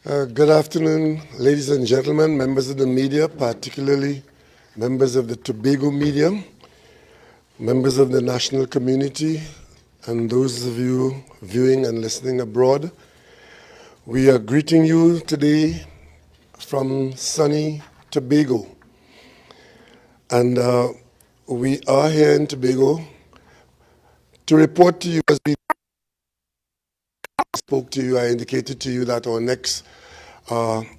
Good afternoon, ladies and gentlemen, members of the media, particularly members of the Tobago media, members of the national community, and those of you viewing and listening abroad. We are greeting you today from sunny Tobago. And we are here in Tobago to report to you, as we spoke to you, I indicated to you that our next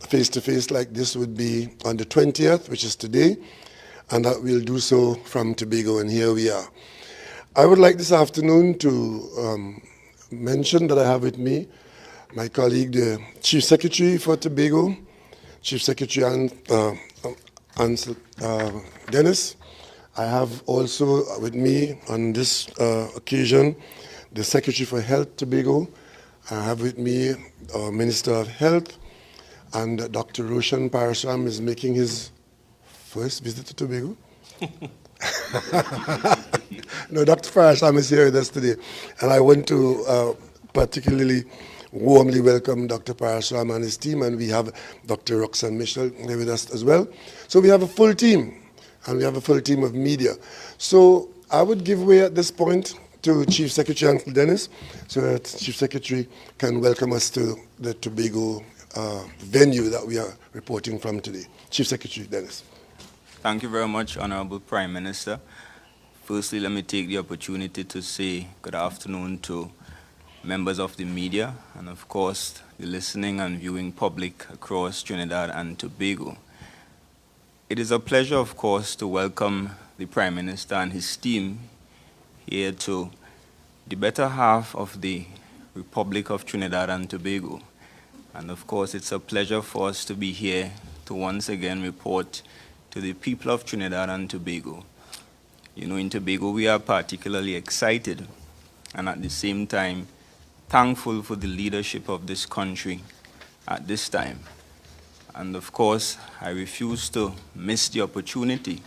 face-to-face like this would be on the 20th, which is today, and that we'll do so from Tobago, and here we are. I would like this afternoon to mention that I have with me my colleague, the Chief Secretary for Tobago, Chief Secretary Ansel Dennis. I have also with me on this occasion the Secretary for Health Tobago. I have with me our Minister of Health, and Dr. Roshan Parashram is making his first visit to Tobago. No, Dr. Parashram is here with us today, and I want to particularly warmly welcome Dr. Parashram and his team, and we have Dr. Roxanne Mitchell here with us as well. So we have a full team, and we have a full team of media. So I would give way at this point to Chief Secretary Ansel Dennis, so that Chief Secretary can welcome us to the Tobago venue that we are reporting from today. Chief Secretary Dennis. Thank you very much, Honorable Prime Minister. Firstly, let me take the opportunity to say good afternoon to members of the media and, of course, the listening and viewing public across Trinidad and Tobago. It is a pleasure, of course, to welcome the Prime Minister and his team here to the better half of the Republic of Trinidad and Tobago. And of course, it's a pleasure for us to be here to once again report to the people of Trinidad and Tobago. You know, in Tobago, we are particularly excited and at the same time thankful for the leadership of this country at this time. And of course, I refuse to miss the opportunity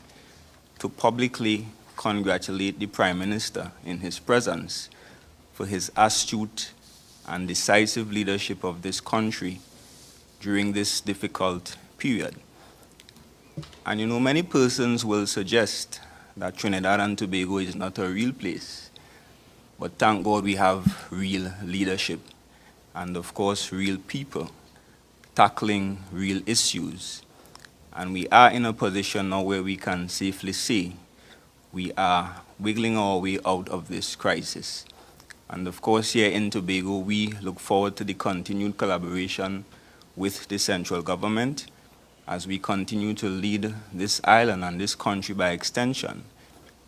to publicly congratulate the Prime Minister in his presence for his astute and decisive leadership of this country during this difficult period. And you know, many persons will suggest that Trinidad and Tobago is not a real place, but thank God we have real leadership and, of course, real people tackling real issues. And we are in a position now where we can safely say we are wiggling our way out of this crisis. And of course, here in Tobago, we look forward to the continued collaboration with the central government as we continue to lead this island and this country by extension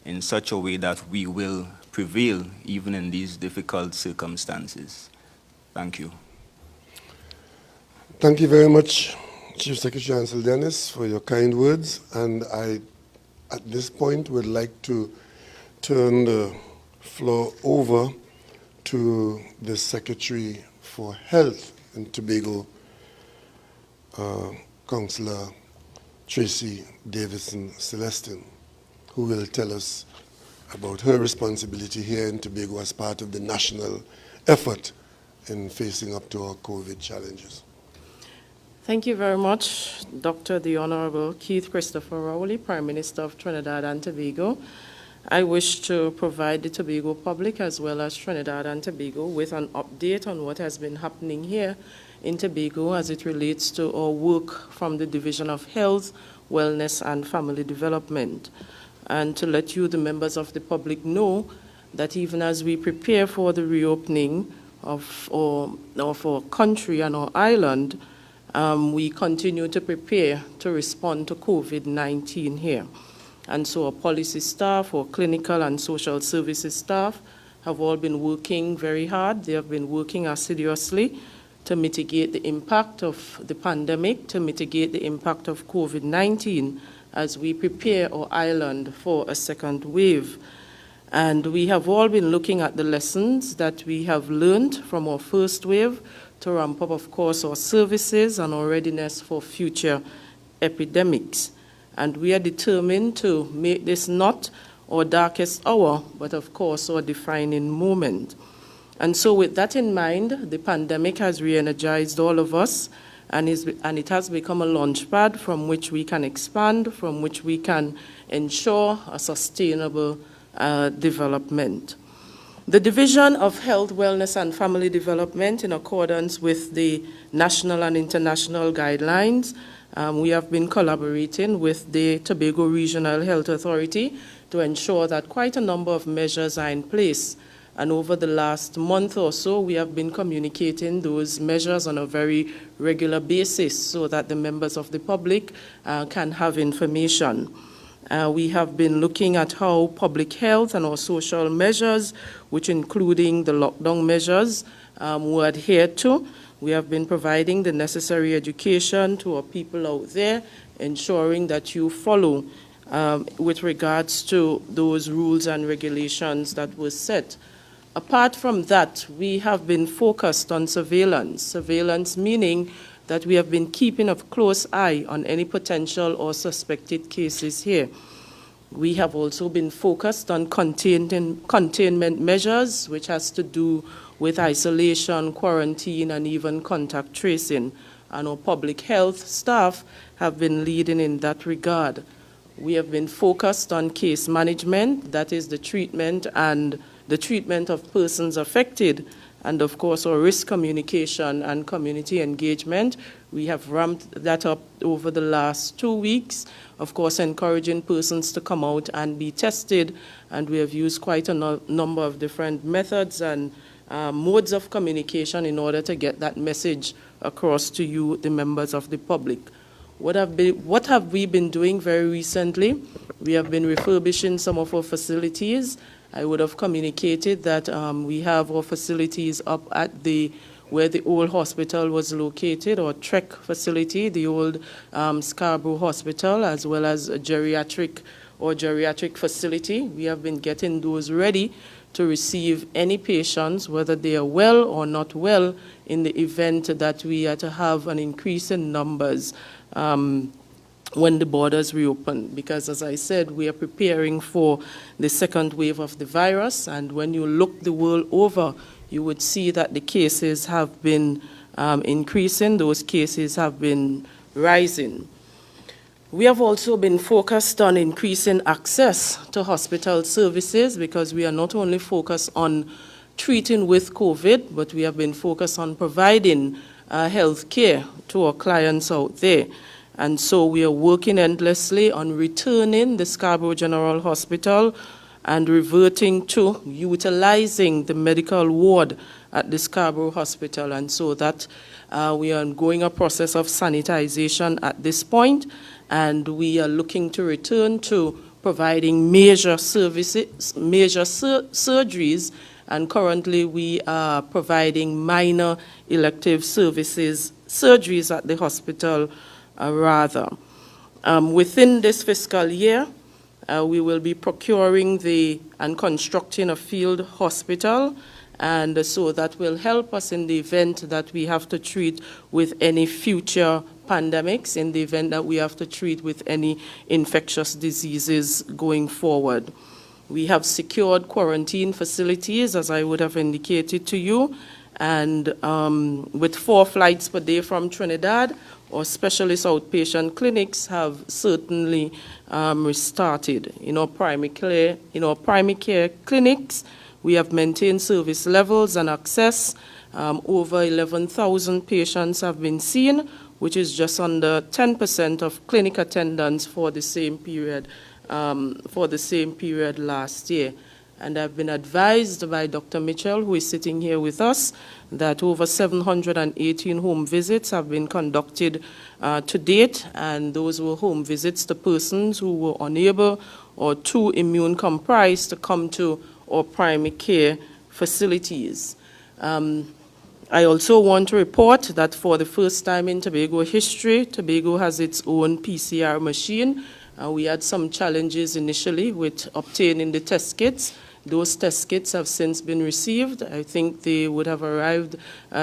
in such a way that we will prevail even in these difficult circumstances. Thank you. Thank you very much, Chief Secretary Ansel Dennis, for your kind words. And I, at this point, would like to turn the floor over to the Secretary for Health in Tobago, Councillor Tracy Davison Celestin, who will tell us about her responsibility here in Tobago as part of the national effort in facing up to our COVID challenges. Thank you very much, Dr. the Honorable Keith Christopher Rowley, Prime Minister of Trinidad and Tobago. I wish to provide the Tobago public as well as Trinidad and Tobago with an update on what has been happening here in Tobago as it relates to our work from the Division of Health, Wellness and Family Development. And to let you, the members of the public, know that even as we prepare for the reopening of our country and our island, we continue to prepare to respond to COVID-19 here. And so our policy staff, our clinical and social services staff have all been working very hard. They have been working assiduously to mitigate the impact of the pandemic, to mitigate the impact of COVID-19 as we prepare our island for a second wave. And we have all been looking at the lessons that we have learned from our first wave to ramp up, of course, our services and our readiness for future epidemics. And we are determined to make this not our darkest hour, but of course our defining moment. And so with that in mind, the pandemic has re-energized all of us, and it has become a launchpad from which we can expand, from which we can ensure a sustainable development. The Division of Health, Wellness and Family Development, in accordance with the national and international guidelines, we have been collaborating with the Tobago Regional Health Authority to ensure that quite a number of measures are in place. And over the last month or so, we have been communicating those measures on a very regular basis so that the members of the public can have information. We have been looking at how public health and our social measures, which including the lockdown measures, were adhered to. We have been providing the necessary education to our people out there, ensuring that you follow with regards to those rules and regulations that were set. Apart from that, we have been focused on surveillance. Surveillance meaning that we have been keeping a close eye on any potential or suspected cases here. We have also been focused on containment measures, which has to do with isolation, quarantine, and even contact tracing. And our public health staff have been leading in that regard. We have been focused on case management, that is the treatment of persons affected, and of course our risk communication and community engagement. We have ramped that up over the last 2 weeks, of course encouraging persons to come out and be tested, and we have used quite a number of different methods and modes of communication in order to get that message across to you, the members of the public. What have we been doing very recently? We have been refurbishing some of our facilities. I would have communicated that we have our facilities up at where the old hospital was located, or TREC facility, the old Scarborough Hospital, as well as a geriatric facility. We have been getting those ready to receive any patients, whether they are well or not well, in the event that we are to have an increase in numbers when the borders reopen. Because as I said, we are preparing for the second wave of the virus, and when you look the world over, you would see that the cases have been increasing, those cases have been rising. We have also been focused on increasing access to hospital services, because we are not only focused on treating with COVID, but we have been focused on providing health care to our clients out there. And so we are working endlessly on returning the Scarborough General Hospital and reverting to utilizing the medical ward at the Scarborough Hospital. And so that we are going a process of sanitization at this point, and we are looking to return to providing major services, major surgeries, and currently we are providing minor elective surgeries at the hospital rather. Within this fiscal year, we will be procuring and constructing a field hospital, and so that will help us in the event that we have to treat with any future pandemics, in the event that we have to treat with any infectious diseases going forward. We have secured quarantine facilities, as I would have indicated to you, and with 4 flights per day from Trinidad, our specialist outpatient clinics have certainly restarted. In our primary care clinics, we have maintained service levels and access. Over 11,000 patients have been seen, which is just under 10% of clinic attendance for the same period last year. And I've been advised by Dr. Mitchell, who is sitting here with us, that over 718 home visits have been conducted to date, and those were home visits to persons who were unable or too immune compromised to come to our primary care facilities. I also want to report that for the first time in Tobago history, Tobago has its own PCR machine. We had some challenges initially with obtaining the test kits. Those test kits have since been received. I think they would have arrived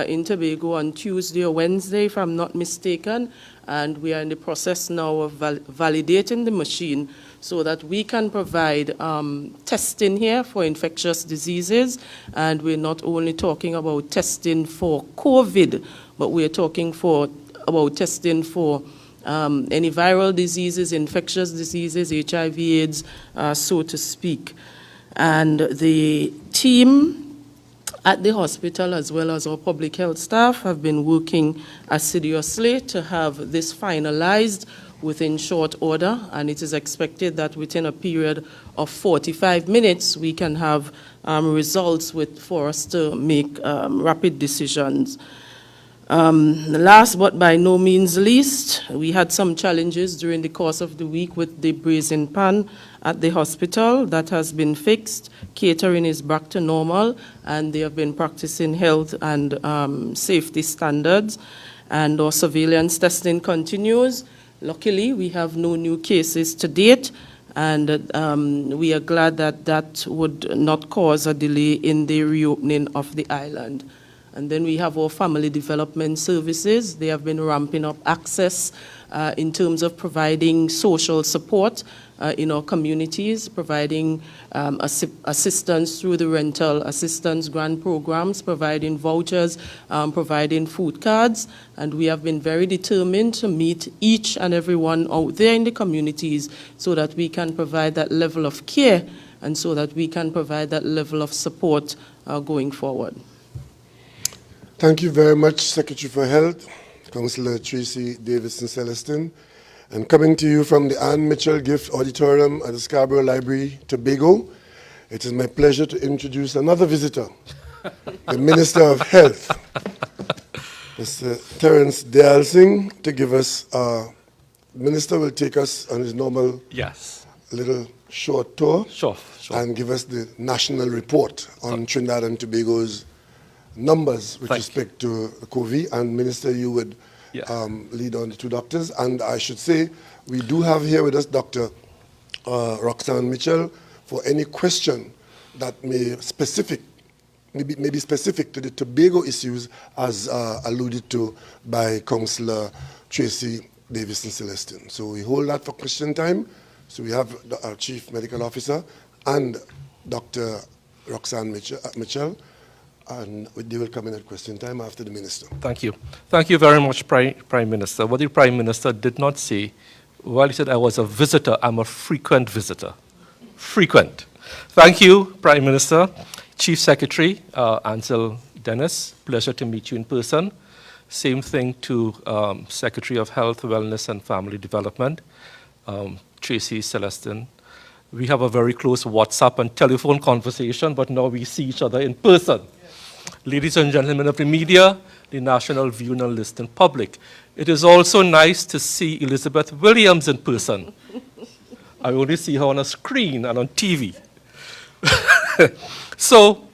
in Tobago on Tuesday or Wednesday, if I'm not mistaken. And we are in the process now of validating the machine so that we can provide testing here for infectious diseases. And we're not only talking about testing for COVID, but we're talking about testing for any viral diseases, infectious diseases, HIV/AIDS, so to speak. And the team at the hospital, as well as our public health staff, have been working assiduously to have this finalized within short order, and it is expected that within a period of 45 minutes we can have results for us to make rapid decisions. Last but by no means least, we had some challenges during the course of the week with the brazen pan at the hospital. That has been fixed. Catering is back to normal, and they have been practicing health and safety standards, and our surveillance testing continues. Luckily, we have no new cases to date, and we are glad that that would not cause a delay in the reopening of the island. And then we have our family development services. They have been ramping up access in terms of providing social support in our communities, providing assistance through the rental assistance grant programs, providing vouchers, providing food cards. And we have been very determined to meet each and every one out there in the communities so that we can provide that level of care and so that we can provide that level of support going forward. Thank you very much, Secretary for Health, Councillor Tracy Davidson-Celestin. And coming to you from the Anne Mitchell Gift Auditorium at the Scarborough Library, Tobago, it is my pleasure to introduce another visitor, the Minister of Health, Mr. Terence Dayal Singh, to give us, the Minister will take us on his normal little short tour and give us the national report on Trinidad and Tobago's numbers with respect to COVID. And Minister, you would lead on the two doctors. And I should say, we do have here with us Dr. Roxanne Mitchell for any question that may be specific to the Tobago issues as alluded to by Councillor Tracy Davidson-Celestin. So we hold that for question time. So we have our Chief Medical Officer and Dr. Roxanne Mitchell. And they will come in at question time after the Minister. Thank you. Thank you very much, Prime Minister. What the Prime Minister did not say, while he said I was a visitor, I'm a frequent visitor. Frequent. Thank you, Prime Minister. Chief Secretary, Ansel Dennis, pleasure to meet you in person. Same thing to Secretary of Health, Wellness and Family Development, Tracy Celestin. We have a very close WhatsApp and telephone conversation, but now we see each other in person. Ladies and gentlemen of the media, the national viewing and listening public, it is also nice to see Elizabeth Williams in person. I only see her on a screen and on TV. So,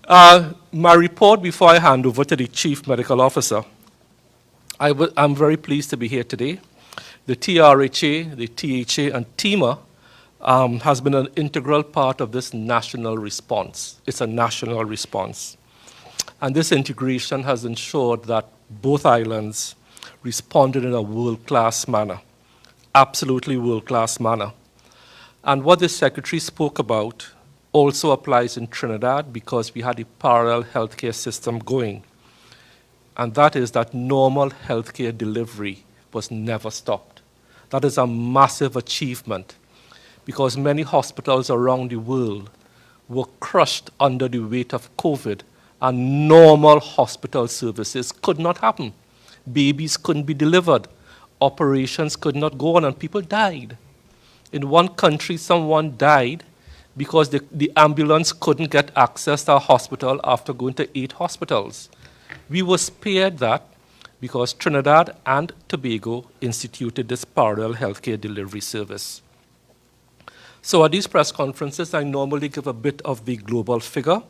my report before I hand over to the Chief Medical Officer, I'm very pleased to be here today. The TRHA, the THA, and TEMA has been an integral part of this national response. It's a national response. And this integration has ensured that both islands responded in a world-class manner, absolutely world-class manner. And what the Secretary spoke about also applies in Trinidad because we had a parallel healthcare system going. And that is that normal healthcare delivery was never stopped. That is a massive achievement because many hospitals around the world were crushed under the weight of COVID, and normal hospital services could not happen. Babies couldn't be delivered. Operations could not go on, and people died. In one country, someone died because the ambulance couldn't get access to a hospital after going to 8 hospitals. We were spared that because Trinidad and Tobago instituted this parallel healthcare delivery service. So at these press conferences, I normally give a bit of the global figure.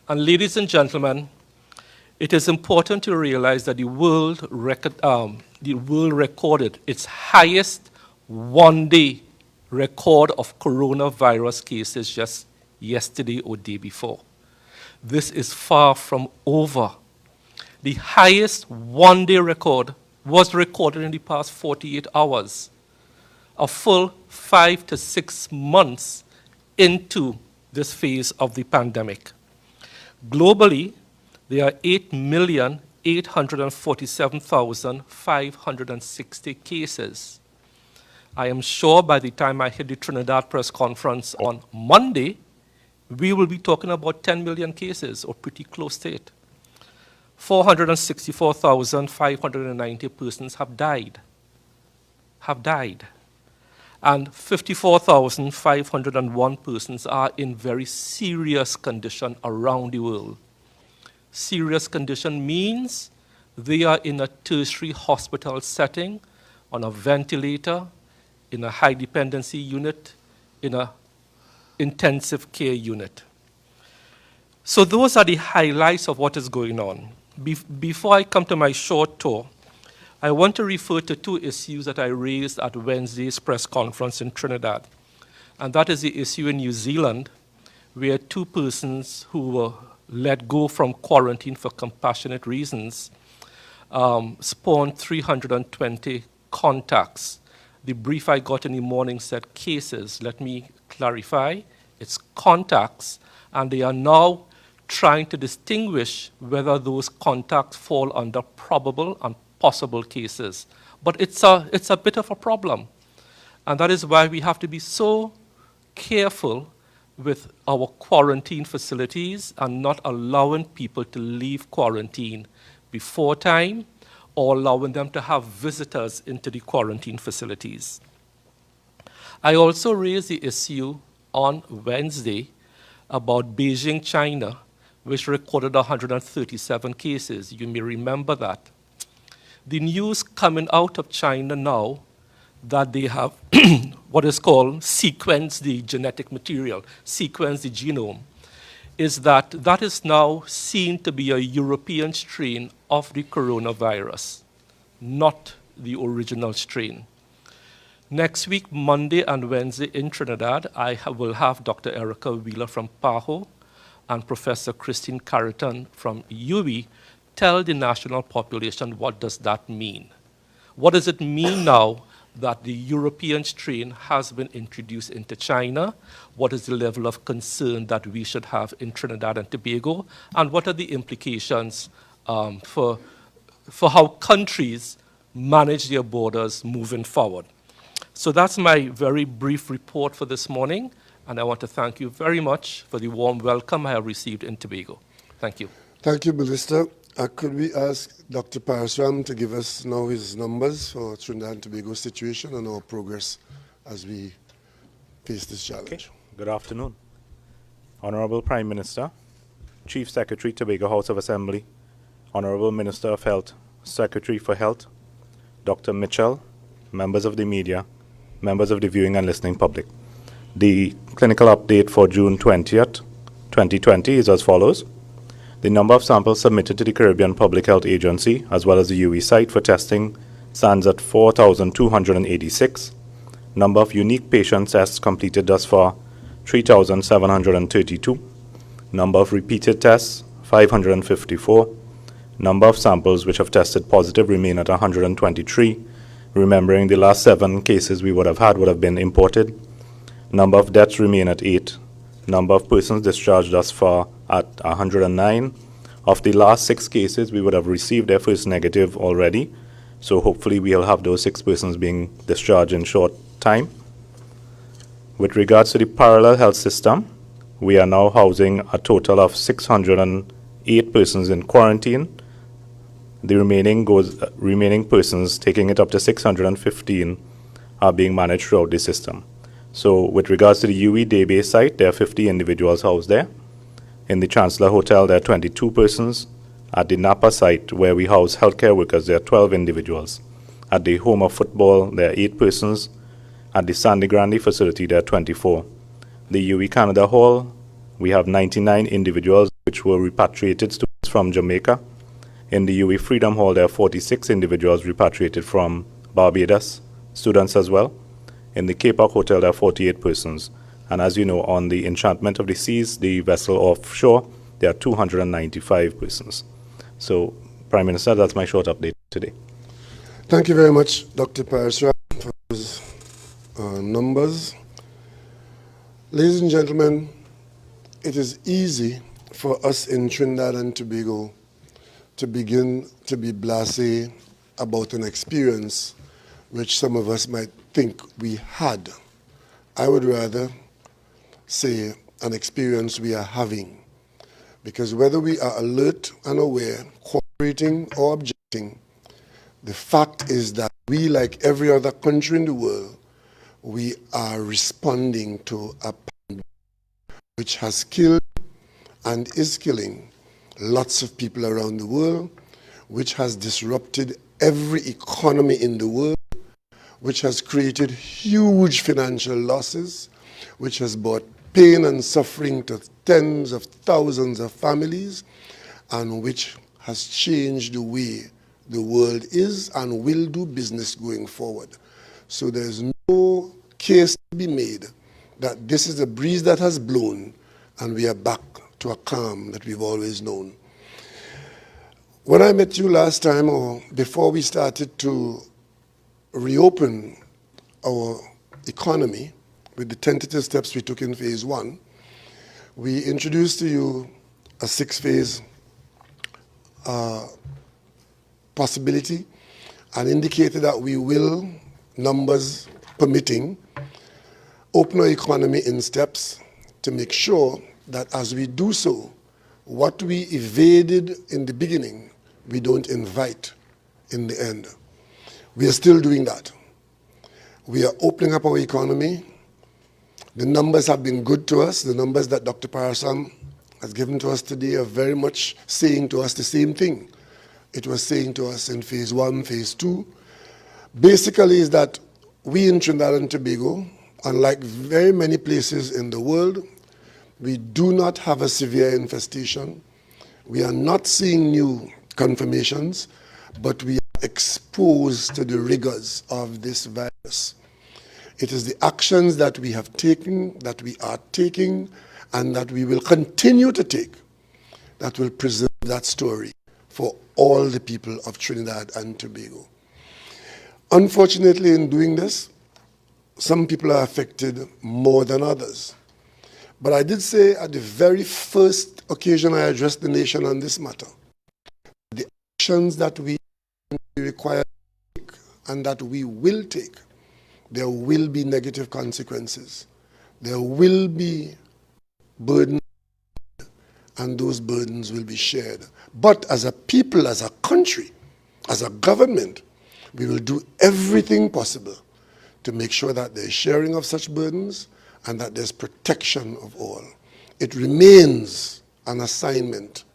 And ladies and gentlemen, it is important to realize that the world recorded its highest one-day record of coronavirus cases just yesterday or day before. This is far from over. The highest one-day record was recorded in the past 48 hours, a full 5 to 6 months into this phase of the pandemic. Globally, there are 8,800,000 847,560 cases. I am sure by the time I hit the Trinidad press conference on Monday, we will be talking about 10 million cases, or pretty close to it. 464,590 persons have died. And 54,501 persons are in very serious condition around the world. Serious condition means they are in a tertiary hospital setting, on a ventilator, in a high dependency unit, in a intensive care unit. So those are the highlights of what is going on. Before I come to my short tour, I want to refer to two issues that I raised at Wednesday's press conference in Trinidad. And that is the issue in New Zealand, where two persons who were let go from quarantine for compassionate reasons spawned 320 contacts. The brief I got in the morning said cases. Let me clarify. It's contacts, and they are now trying to distinguish whether those contacts fall under probable and possible cases. But it's a bit of a problem. And that is why we have to be so careful with our quarantine facilities and not allowing people to leave quarantine before time or allowing them to have visitors into the quarantine facilities. I also raised the issue on Wednesday about Beijing, China, which recorded 137 cases. You may remember that. The news coming out of China now that they have what is called sequenced the genetic material, sequenced the genome, is that that is now seen to be a European strain of the coronavirus, not the original strain. Next week, Monday and Wednesday in Trinidad, will have Dr. Erica Wheeler from PAHO and Professor Christine Carrington from UWI tell the national population what does that mean. What does it mean now that the European strain has been introduced into China? What is the level of concern that we should have in Trinidad and Tobago? And what are the implications for how countries manage their borders moving forward? So that's my very brief report for this morning, and I want to thank you very much for the warm welcome I have received in Tobago. Thank you. Thank you, Minister. Could we ask Dr. Parasram to give us now his numbers for Trinidad and Tobago situation and our progress as we face this challenge? Okay. Good afternoon. Honorable Prime Minister, Chief Secretary, Tobago House of Assembly, Honorable Minister of Health, Secretary for Health, Dr. Mitchell, members of the media, members of the viewing and listening public. The clinical update for June 20th, 2020 is as follows. The number of samples submitted to the Caribbean Public Health Agency, as well as the UWI site for testing, stands at 4,286. Number of unique patient tests completed thus far, 3,732. Number of repeated tests, 554. Number of samples which have tested positive remain at 123. Remembering the last 7 cases we would have been imported. Number of deaths remain at 8. Number of persons discharged thus far at 109. Of the last 6 cases, we would have received their first negative already. So hopefully we'll have those 6 persons being discharged in short time. With regards to the parallel health system, we are now housing a total of 608 persons in quarantine. The remaining persons, taking it up to 615, are being managed throughout the system. So with regards to the UWI daybase site, there are 50 individuals housed there. In the Chancellor Hotel, there are 22 persons. At the Napa site, where we house healthcare workers, there are 12 individuals. At the Home of Football, there are 8 persons. At the Sandy Grande facility, there are 24. The UWI Canada Hall, we have 99 individuals which were repatriated students from Jamaica. In the UWI Freedom Hall, there are 46 individuals repatriated from Barbados, students as well. In the Cape Park Hotel, there are 48 persons. And as you know, on the Enchantment of the Seas, the vessel offshore, there are 295 persons. So, Prime Minister, that's my short update today. Thank you very much, Dr. Parasram, for those numbers. Ladies and gentlemen, it is easy for us in Trinidad and Tobago to begin to be blasé about an experience which some of us might think we had. I would rather say an experience we are having. Because whether we are alert and aware, cooperating or objecting, the fact is that we, like every other country in the world, we are responding to a pandemic which has killed and is killing lots of people around the world, which has disrupted every economy in the world, which has created huge financial losses, which has brought pain and suffering to tens of thousands of families, and which has changed the way the world is and will do business going forward. So there's no case to be made that this is a breeze that has blown and we are back to a calm that we've always known. When I met you last time, or before we started to reopen our economy with the tentative steps we took in phase 1, we introduced to you a 6-phase possibility and indicated that we will, numbers permitting, open our economy in steps to make sure that as we do so, what we evaded in the beginning, we don't invite in the end. We are still doing that. We are opening up our economy. The numbers have been good to us. The numbers that Dr. Parasam has given to us today are very much saying to us the same thing it was saying to us in phase 1, phase 2. Basically is that we in Trinidad and Tobago, unlike very many places in the world, we do not have a severe infestation. We are not seeing new confirmations, but we are exposed to the rigors of this virus. It is the actions that we have taken, that we are taking, and that we will continue to take that will preserve that story for all the people of Trinidad and Tobago. Unfortunately, in doing this, some people are affected more than others. But I did say at the very first occasion I addressed the nation on this matter, the actions that we require to take and that we will take, there will be negative consequences. There will be burdens, and those burdens will be shared. But as a people, as a country, as a government, we will do everything possible to make sure that there's sharing of such burdens and that there's protection of all. It remains an assignment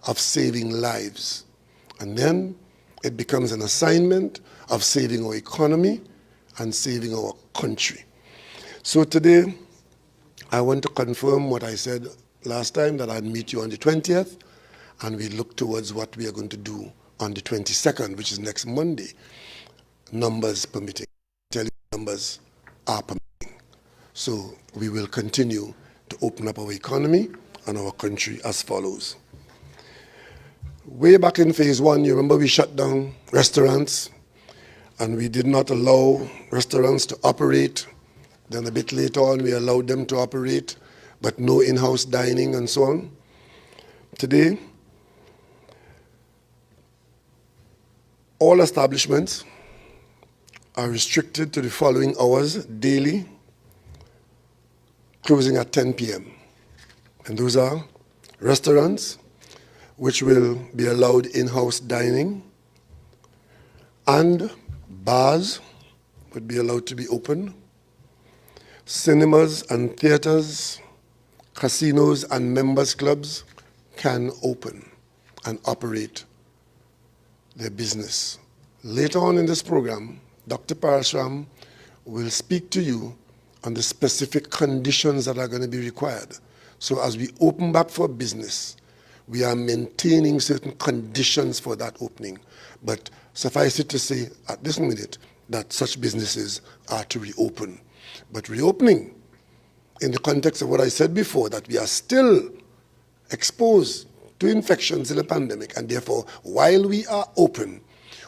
of saving lives. And then it becomes an assignment of saving our economy and saving our country. So today, I want to confirm what I said last time, that I'd meet you on the 20th, and we look towards what we are going to do on the 22nd, which is next Monday, numbers permitting. I tell you, numbers are permitting. So we will continue to open up our economy and our country as follows. Way back in phase 1, you remember we shut down restaurants and we did not allow restaurants to operate. Then a bit later on, we allowed them to operate, but no in-house dining and so on. Today, all establishments are restricted to the following hours daily, closing at 10 p.m. And those are restaurants, which will be allowed in-house dining, and bars would be allowed to be open. Cinemas and theaters, casinos and members clubs can open and operate their business. Later on in this program, Dr. Parashram will speak to you on the specific conditions that are going to be required. So as we open back for business, we are maintaining certain conditions for that opening. But suffice it to say at this minute that such businesses are to reopen. But reopening, in the context of what I said before, that we are still exposed to infections in the pandemic, and therefore, while we are open,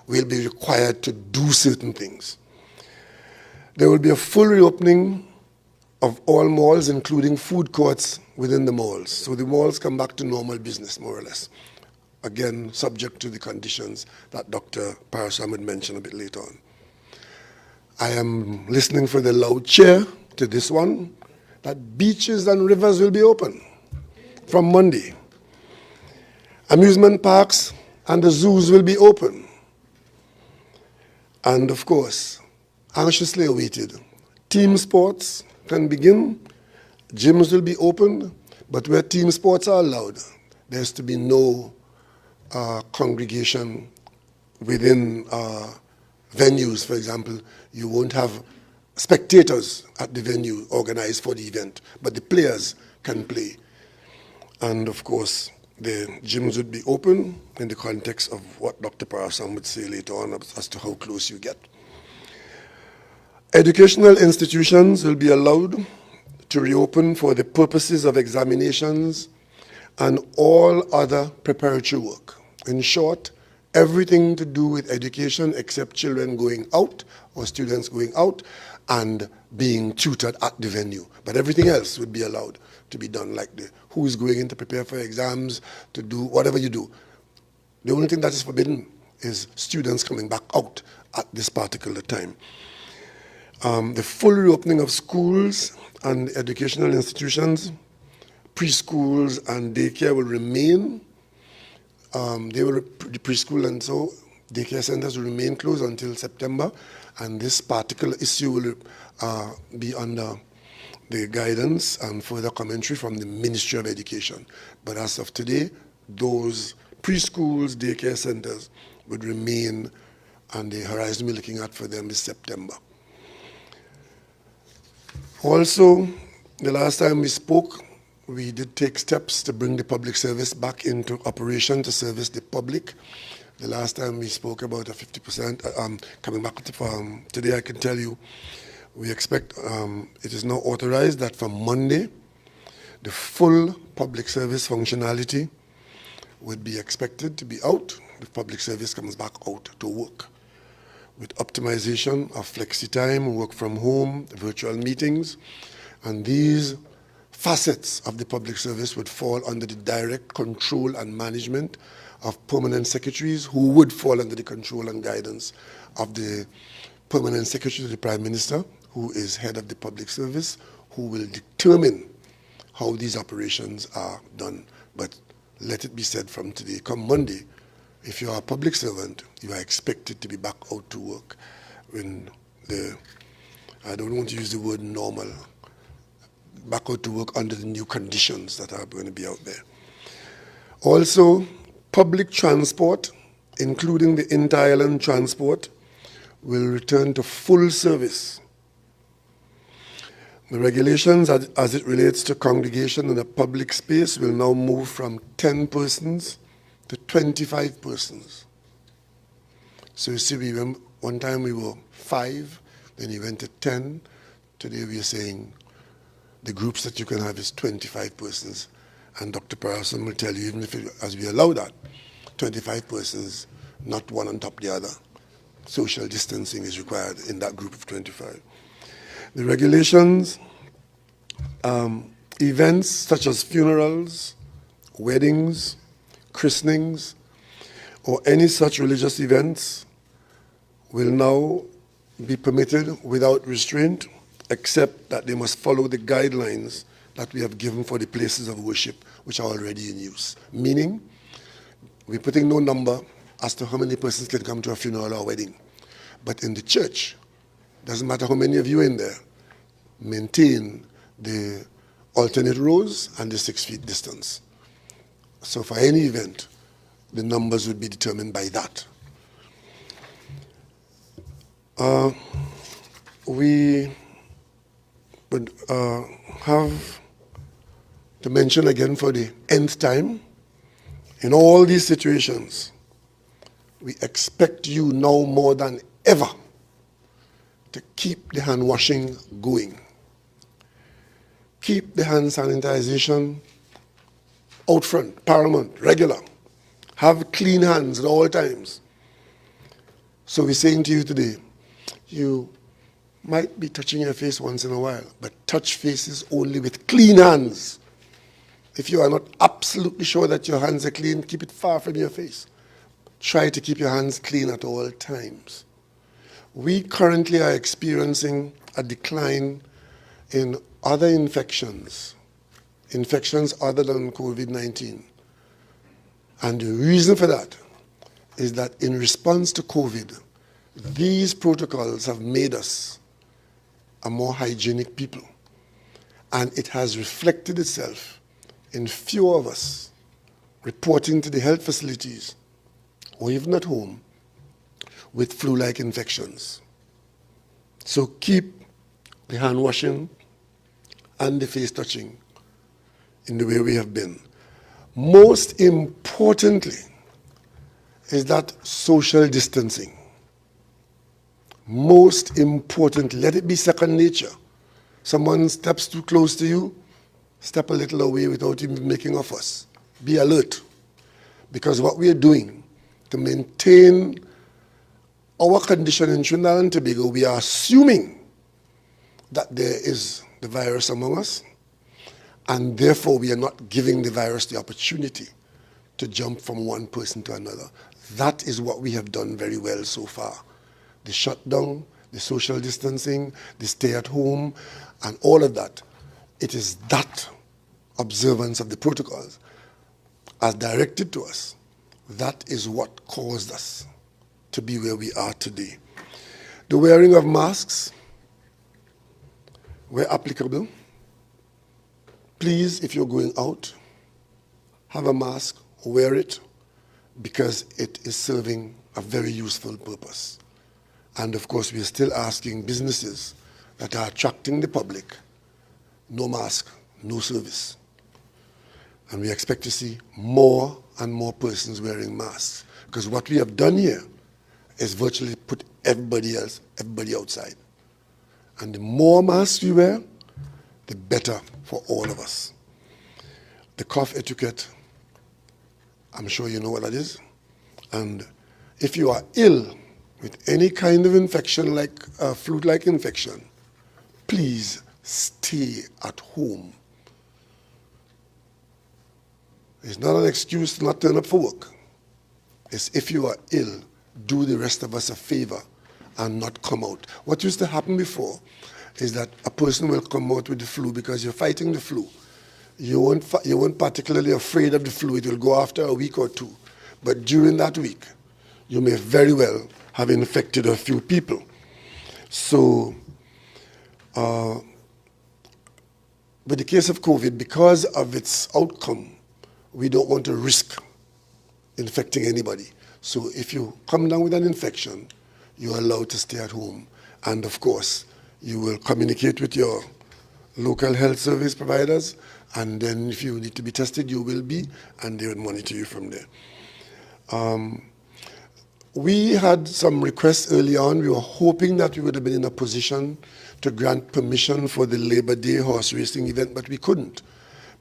we'll be required to do certain things. There will be a full reopening of all malls, including food courts within the malls. So the malls come back to normal business, more or less. again, subject to the conditions that Dr. Parasam would mention a bit later on. I am listening for the loud cheer to this one, that beaches and rivers will be open from Monday. Amusement parks and the zoos will be open. And of course, anxiously awaited, team sports can begin, gyms will be opened, but where team sports are allowed, there's to be no congregation within venues. For example, you won't have spectators at the venue organized for the event, but the players can play. And of course, the gyms would be open in the context of what Dr. Parasam would say later on as to how close you get. Educational institutions will be allowed to reopen for the purposes of examinations and all other preparatory work. In short, everything to do with education except children going out or students going out and being tutored at the venue. But everything else would be allowed to be done, like who's going in to prepare for exams, to do whatever you do. The only thing that is forbidden is students coming back out at this particular time. The full reopening of schools and educational institutions, preschools and daycare will remain. The preschool and so daycare centers will remain closed until September, and this particular issue will be under the guidance and further commentary from the Ministry of Education. But as of today, those preschools, daycare centers would remain, and the horizon we're looking at for them is September. Also, the last time we spoke, we did take steps to bring the public service back into operation to service the public. The last time we spoke about a 50% coming back to today, I can tell you, we expect, it is now authorized that from Monday, the full public service functionality would be expected to be out. The public service comes back out to work with optimization of flexi time, work from home, virtual meetings, and these facets of the public service would fall under the direct control and management of permanent secretaries, who would fall under the control and guidance of the permanent secretary to the Prime Minister, who is head of the public service, who will determine how these operations are done. But let it be said from today, come Monday, if you are a public servant, you are expected to be back out to work when I don't want to use the word normal, back out to work under the new conditions that are going to be out there. Also, public transport, including the inter-island transport, will return to full service. The regulations as it relates to congregation in a public space will now move from 10 persons to 25 persons. So you see, one time we were 5, then we went to 10. Today we are saying the groups that you can have is 25 persons. And Dr. Parasam will tell you, even if as we allow that, 25 persons, not one on top of the other. Social distancing is required in that group of 25. The regulations, events such as funerals, weddings, christenings, or any such religious events will now be permitted without restraint, except that they must follow the guidelines that we have given for the places of worship, which are already in use. Meaning, we're putting no number as to how many persons can come to a funeral or a wedding. But in the church, doesn't matter how many of you are in there, maintain the alternate rows and the 6 feet distance. So for any event, the numbers would be determined by that. We would have to mention again for the nth time, in all these situations, we expect you now more than ever to keep the hand washing going. Keep the hand sanitization out front, paramount, regular. Have clean hands at all times. So we're saying to you today, you might be touching your face once in a while, but touch faces only with clean hands. If you are not absolutely sure that your hands are clean, keep it far from your face. Try to keep your hands clean at all times. We currently are experiencing a decline in other infections other than COVID-19. And the reason for that is that in response to COVID, these protocols have made us a more hygienic people. And it has reflected itself in fewer of us reporting to the health facilities or even at home with flu-like infections. So keep the hand washing and the face touching in the way we have been. Most importantly is that social distancing. Most importantly, let it be second nature. Someone steps too close to you, step a little away without even making a fuss. Be alert, because what we are doing to maintain our condition in Trinidad and Tobago, we are assuming that there is the virus among us, and therefore we are not giving the virus the opportunity to jump from one person to another. That is what we have done very well so far. The shutdown, the social distancing, the stay at home, and all of that. It is that observance of the protocols as directed to us. That is what caused us to be where we are today. The wearing of masks, where applicable, please, if you're going out, have a mask, wear it, because it is serving a very useful purpose. And of course, we are still asking businesses that are attracting the public, no mask, no service. And we expect to see more and more persons wearing masks, because what we have done here is virtually put everybody outside. And the more masks we wear, the better for all of us. The cough etiquette, I'm sure you know what that is. And if you are ill with any kind of infection, like a flu-like infection, please stay at home. It's not an excuse to not turn up for work. It's if you are ill, do the rest of us a favor and not come out. What used to happen before is that a person will come out with the flu because you're fighting the flu. You weren't particularly afraid of the flu. It will go after a week or two. But during that week, you may very well have infected a few people. So, with the case of COVID, because of its outcome, we don't want to risk infecting anybody. So if you come down with an infection, you're allowed to stay at home. And of course, you will communicate with your local health service providers, and then if you need to be tested, you will be, and they will monitor you from there. We had some requests early on. We were hoping that we would have been in a position to grant permission for the Labor Day horse racing event, but we couldn't.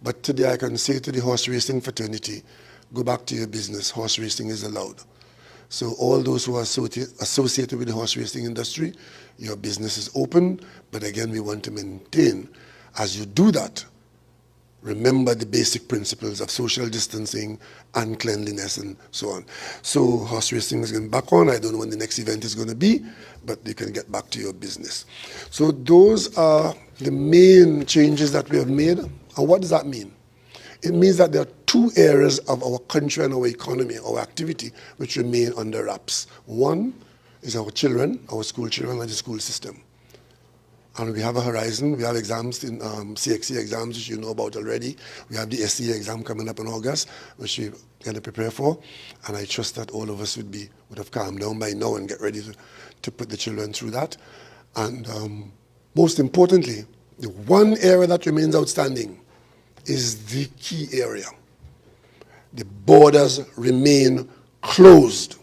But today I can say to the horse racing fraternity, go back to your business. Horse racing is allowed. So all those who are associated with the horse racing industry, your business is open, but again, we want to maintain. As you do that, remember the basic principles of social distancing and cleanliness and so on. So horse racing is going back on. I don't know when the next event is going to be, but you can get back to your business. So those are the main changes that we have made. And what does that mean? It means that there are two areas of our country and our economy, our activity, which remain under wraps. One is our children, our school children, and the school system. And we have a horizon. We have exams in CXC exams, which you know about already. We have the SCA exam coming up in August, which we're going to prepare for. And I trust that all of us would have calmed down by now and get ready to put the children through that. And most importantly, the one area that remains outstanding is the key area. The borders remain closed.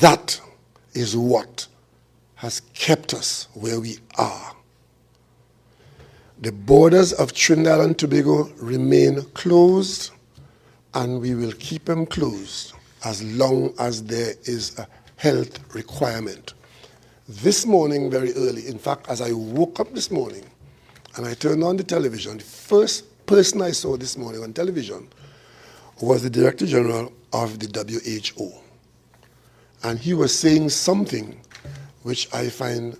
That is what has kept us where we are. The borders of Trinidad and Tobago remain closed, and we will keep them closed as long as there is a health requirement. This morning, very early, in fact, as I woke up this morning and I turned on the television, the first person I saw this morning on television was the Director General of the WHO. And he was saying something which I find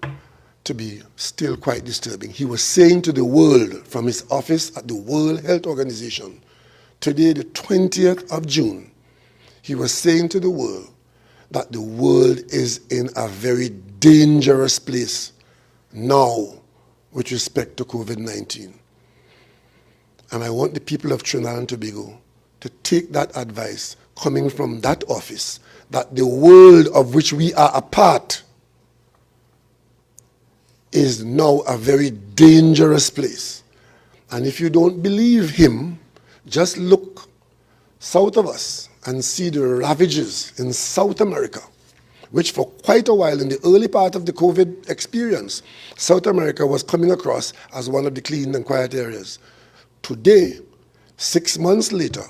to be still quite disturbing. He was saying to the world from his office at the World Health Organization, today the 20th of June, he was saying to the world that the world is in a very dangerous place now with respect to COVID-19. And I want the people of Trinidad and Tobago to take that advice coming from that office, that the world of which we are a part is now a very dangerous place. And if you don't believe him, just look south of us and see the ravages in South America, which for quite a while in the early part of the COVID experience, South America was coming across as one of the clean and quiet areas. Today, 6 months later,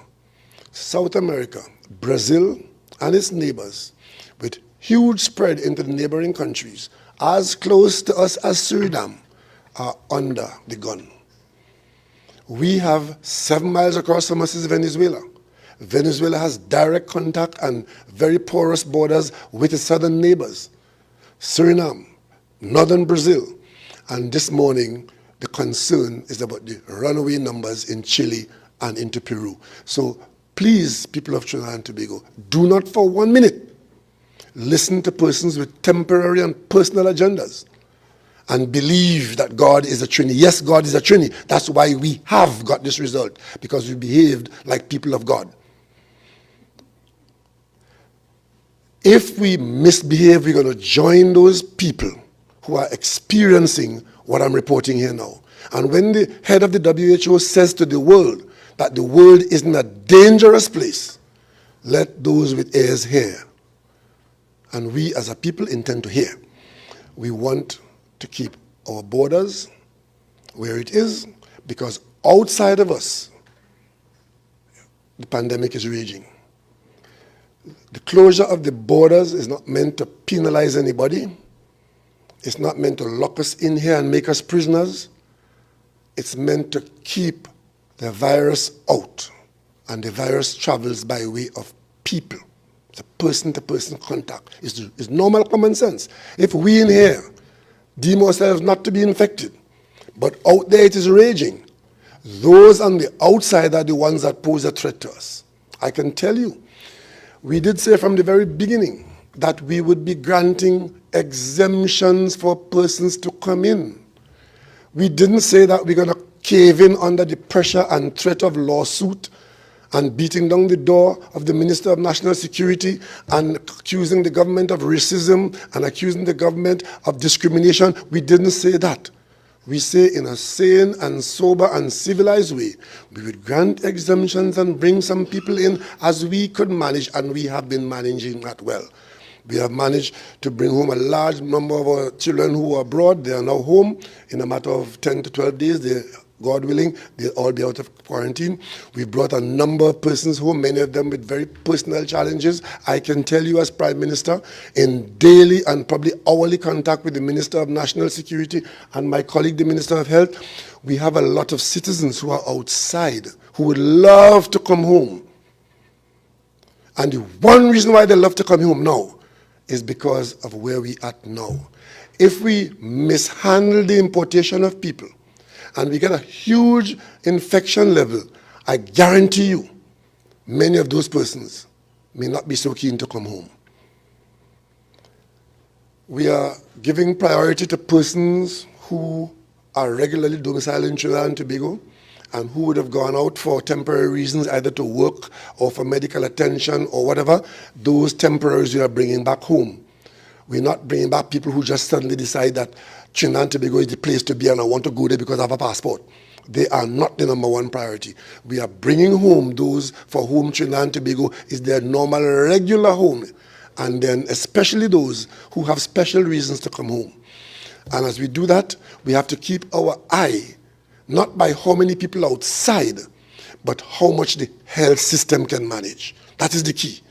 South America, Brazil and its neighbors, with huge spread into the neighboring countries, as close to us as Suriname, are under the gun. We have 7 miles across from us is Venezuela. Venezuela has direct contact and very porous borders with its southern neighbors, Suriname, northern Brazil. And this morning, the concern is about the runaway numbers in Chile and into Peru. So please, people of Trinidad and Tobago, do not for 1 minute listen to persons with temporary and personal agendas and believe that God is a Trinity. Yes, God is a Trinity. That's why we have got this result, because we behaved like people of God. If we misbehave, we're going to join those people who are experiencing what I'm reporting here now. And when the head of the WHO says to the world that the world is in a dangerous place, let those with ears hear. And we as a people intend to hear. We want to keep our borders where it is, because outside of us, the pandemic is raging. The closure of the borders is not meant to penalize anybody. It's not meant to lock us in here and make us prisoners. It's meant to keep the virus out. And the virus travels by way of people. It's a person-to-person contact. It's normal common sense. If we in here deem ourselves not to be infected, but out there it is raging, those on the outside are the ones that pose a threat to us. I can tell you, we did say from the very beginning that we would be granting exemptions for persons to come in. We didn't say that we're going to cave in under the pressure and threat of lawsuit and beating down the door of the Minister of National Security and accusing the government of racism and accusing the government of discrimination. We didn't say that. We say in a sane and sober and civilized way, we would grant exemptions and bring some people in as we could manage, and we have been managing that well. We have managed to bring home a large number of our children who are abroad. They are now home in a matter of 10 to 12 days. God willing, they'll all be out of quarantine. We brought a number of persons home, many of them with very personal challenges. I can tell you as Prime Minister, in daily and probably hourly contact with the Minister of National Security and my colleague, the Minister of Health, we have a lot of citizens who are outside who would love to come home. And the one reason why they love to come home now is because of where we are now. If we mishandle the importation of people, and we get a huge infection level, I guarantee you, many of those persons may not be so keen to come home. We are giving priority to persons who are regularly domiciled in Trinidad and Tobago and who would have gone out for temporary reasons, either to work or for medical attention or whatever. Those temporaries we are bringing back home. We're not bringing back people who just suddenly decide that Trinidad and Tobago is the place to be and I want to go there because I have a passport. They are not the number one priority. We are bringing home those for whom Trinidad and Tobago is their normal, regular home, and then especially those who have special reasons to come home. And as we do that, we have to keep our eye, not by how many people outside, but how much the health system can manage. That is the key.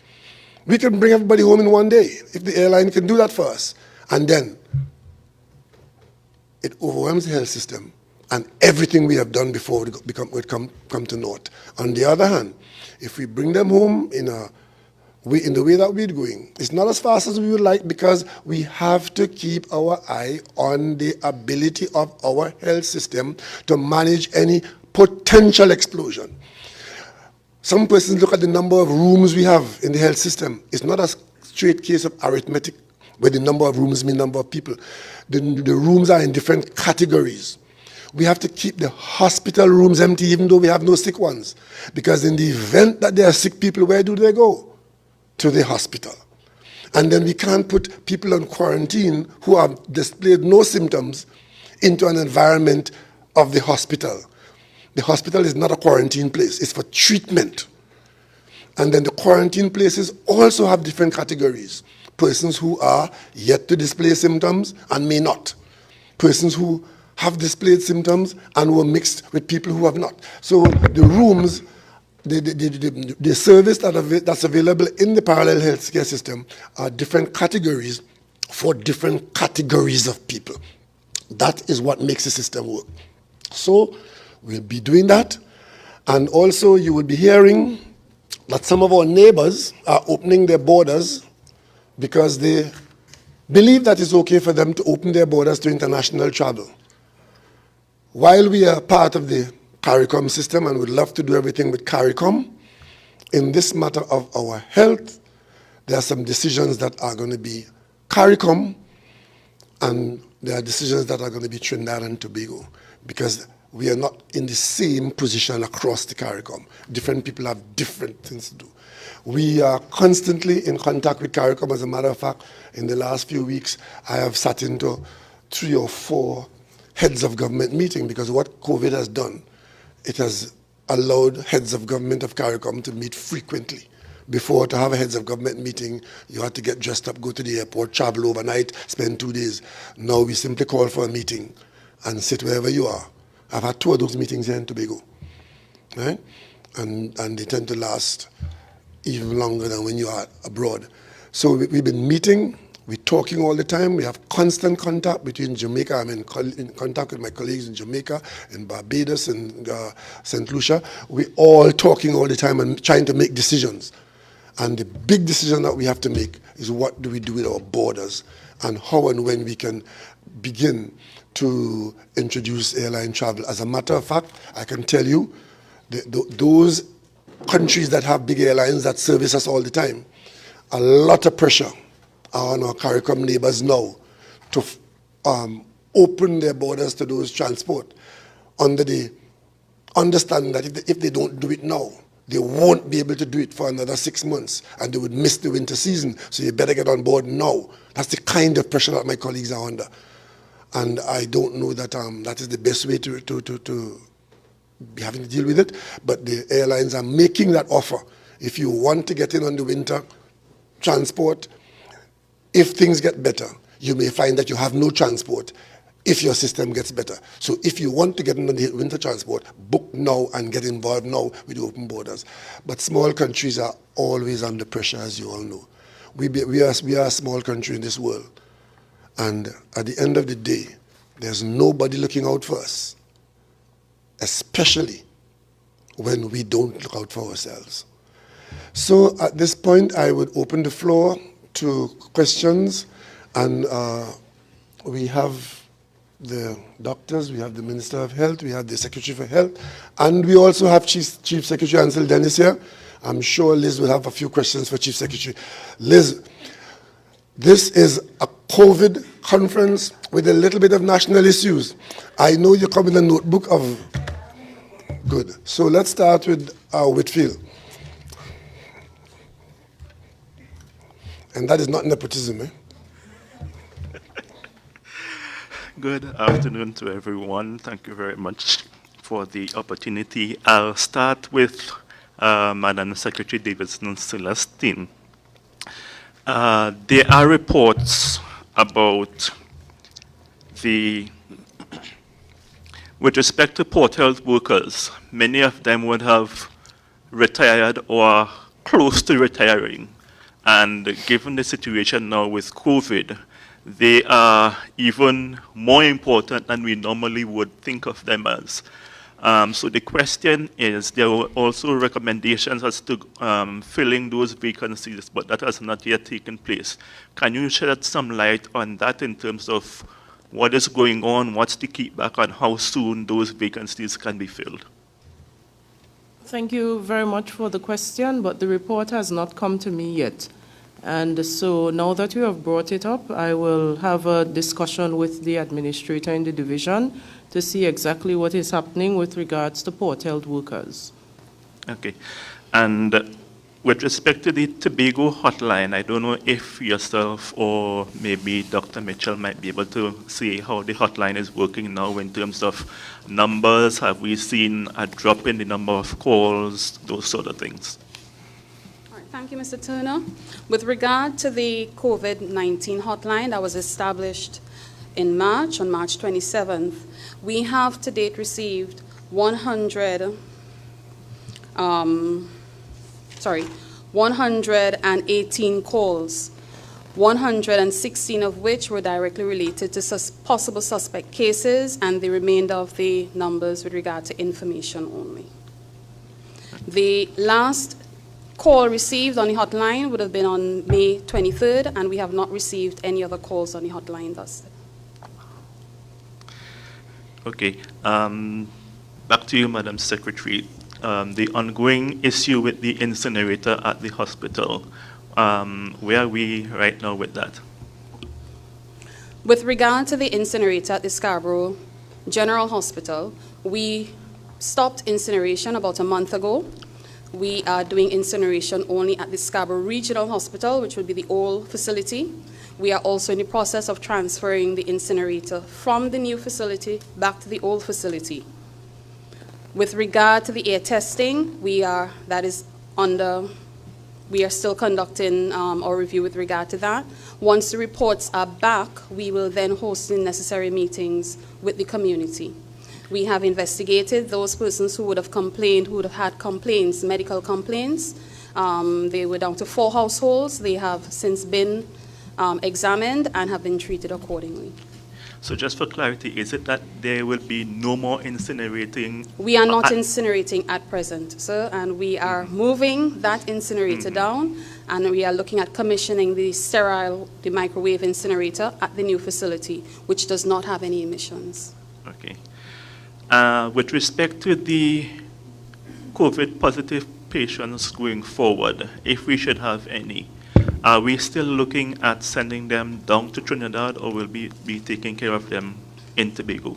We can bring everybody home in one day if the airline can do that for us. And then it overwhelms the health system, and everything we have done before would come to naught. On the other hand, if we bring them home in the way that we're going, it's not as fast as we would like, because we have to keep our eye on the ability of our health system to manage any potential explosion. Some persons look at the number of rooms we have in the health system. It's not a straight case of arithmetic, where the number of rooms mean number of people. The rooms are in different categories. We have to keep the hospital rooms empty even though we have no sick ones. Because in the event that there are sick people, where do they go? To the hospital. And then we can't put people on quarantine who have displayed no symptoms into an environment of the hospital. The hospital is not a quarantine place, it's for treatment. And then the quarantine places also have different categories. Persons who are yet to display symptoms and may not. Persons who have displayed symptoms and were mixed with people who have not. So the rooms, the service that's available in the parallel healthcare system are different categories for different categories of people. That is what makes the system work. So we'll be doing that. And also you will be hearing that some of our neighbors are opening their borders because they believe that it's okay for them to open their borders to international travel. While we are part of the CARICOM system and would love to do everything with CARICOM, in this matter of our health, there are some decisions that are going to be CARICOM, and there are decisions that are going to be Trinidad and Tobago, because we are not in the same position across the CARICOM. Different people have different things to do. We are constantly in contact with CARICOM. As a matter of fact, in the last few weeks, I have sat into 3 or 4 heads of government meeting, because what COVID has done, it has allowed heads of government of CARICOM to meet frequently. Before, to have a heads of government meeting, you had to get dressed up, go to the airport, travel overnight, spend 2 days. Now we simply call for a meeting and sit wherever you are. I've had 2 of those meetings here in Tobago, right? And they tend to last even longer than when you are abroad. So we've been meeting, we're talking all the time. We have constant contact between Jamaica. I'm in contact with my colleagues in Jamaica, in Barbados, and St. Lucia. We're all talking all the time and trying to make decisions. And the big decision that we have to make is, what do we do with our borders, and how and when we can begin to introduce airline travel. As a matter of fact, I can tell you, those countries that have big airlines that service us all the time, a lot of pressure on our CARICOM neighbors now to open their borders to those transport, under the understanding that if they don't do it now, they won't be able to do it for another 6 months, and they would miss the winter season, so you better get on board now. That's the kind of pressure that my colleagues are under. And I don't know that that is the best way to be having to deal with it, but the airlines are making that offer. If you want to get in on the winter transport, if things get better, you may find that you have no transport if your system gets better. So if you want to get in on the winter transport, book now and get involved now with the open borders. But small countries are always under pressure, as you all know. We are a small country in this world. And at the end of the day, there's nobody looking out for us, especially when we don't look out for ourselves. So at this point, I would open the floor to questions, and we have the doctors, we have the Minister of Health, we have the Secretary for Health, and we also have Chief Secretary Ansel Dennis here. I'm sure Liz will have a few questions for Chief Secretary. Liz, this is a COVID conference with a little bit of national issues. I know you come with a notebook of... Good. So let's start with Whitfield. And that is not nepotism, eh? Good afternoon to everyone. Thank you very much for the opportunity. I'll start with Madam Secretary Davidson Celestine. There are reports about with respect to port health workers, many of them would have retired or close to retiring. And given the situation now with COVID, they are even more important than we normally would think of them as. So the question is, there were also recommendations as to filling those vacancies, but that has not yet taken place. Can you shed some light on that in terms of what is going on, what's the kickback, and how soon those vacancies can be filled? Thank you very much for the question, but the report has not come to me yet. And so now that you have brought it up, I will have a discussion with the administrator in the division to see exactly what is happening with regards to port-held workers. Okay. And with respect to the Tobago hotline, I don't know if yourself or maybe Dr. Mitchell might be able to say how the hotline is working now in terms of numbers. Have we seen a drop in the number of calls, those sort of things? All right, thank you, Mr. Turner. With regard to the COVID-19 hotline that was established in March, on March 27th, we have to date received 118 calls, 116 of which were directly related to possible suspect cases, and the remainder of the numbers with regard to information only. The last call received on the hotline would have been on May 23rd, and we have not received any other calls on the hotline thus. Okay. Back to you, Madam Secretary. The ongoing issue with the incinerator at the hospital, where are we right now with that? With regard to the incinerator at the Scarborough General Hospital, we stopped incineration about a month ago. We are doing incineration only at the Scarborough Regional Hospital, which will be the old facility. We are also in the process of transferring the incinerator from the new facility back to the old facility. With regard to the air testing, we are still conducting our review with regard to that. Once the reports are back, we will then host the necessary meetings with the community. We have investigated those persons who would have complained, who would have had complaints, medical complaints. They were down to 4 households. They have since been examined and have been treated accordingly. So just for clarity, is it that there will be no more incinerating? We are not incinerating at present, sir, and we are moving that incinerator down, and we are looking at commissioning the microwave incinerator at the new facility, which does not have any emissions. Okay. With respect to the COVID positive patients going forward, if we should have any, are we still looking at sending them down to Trinidad, or will we be taking care of them in Tobago? All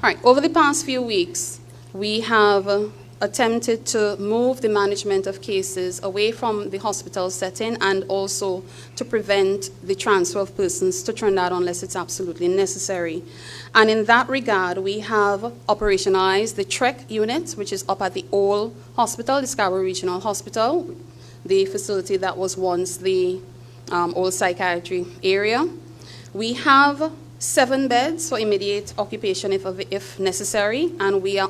right. Over the past few weeks, we have attempted to move the management of cases away from the hospital setting and also to prevent the transfer of persons to Trinidad unless it's absolutely necessary. And in that regard, we have operationalized the TREC unit, which is up at the old hospital, the Scarborough Regional Hospital, the facility that was once the old psychiatry area. We have 7 beds for immediate occupation if necessary, and we are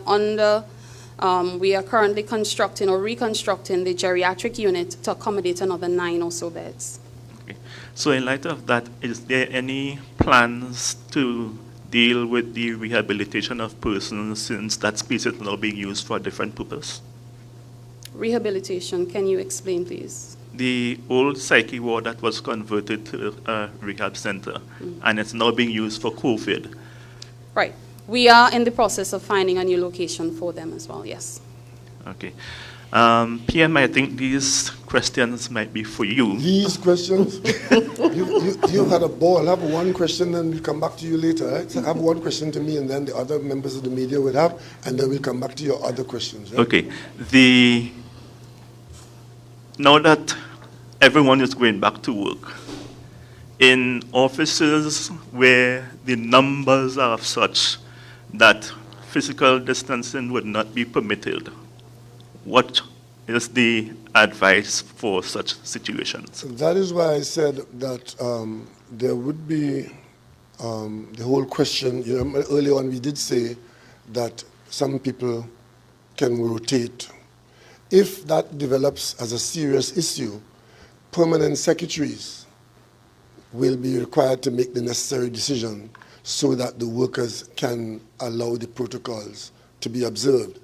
currently constructing or reconstructing the geriatric unit to accommodate another 9 or so beds. Okay. So in light of that, is there any plans to deal with the rehabilitation of persons since that space is now being used for a different purpose? Rehabilitation, can you explain, please? The old psyche ward that was converted to a rehab center, and it's now being used for COVID. Right. We are in the process of finding a new location for them as well, yes. Okay. PM, I think these questions might be for you. These questions? you had a ball. Have one question and we'll come back to you later, right? So have one question to me and then the other members of the media will have, and then we'll come back to your other questions, right? Okay. Now that everyone is going back to work, in offices where the numbers are such that physical distancing would not be permitted, what is the advice for such situations? That is why I said that there would be the whole question. Early on we did say that some people can rotate. If that develops as a serious issue, permanent secretaries will be required to make the necessary decision so that the workers can allow the protocols to be observed.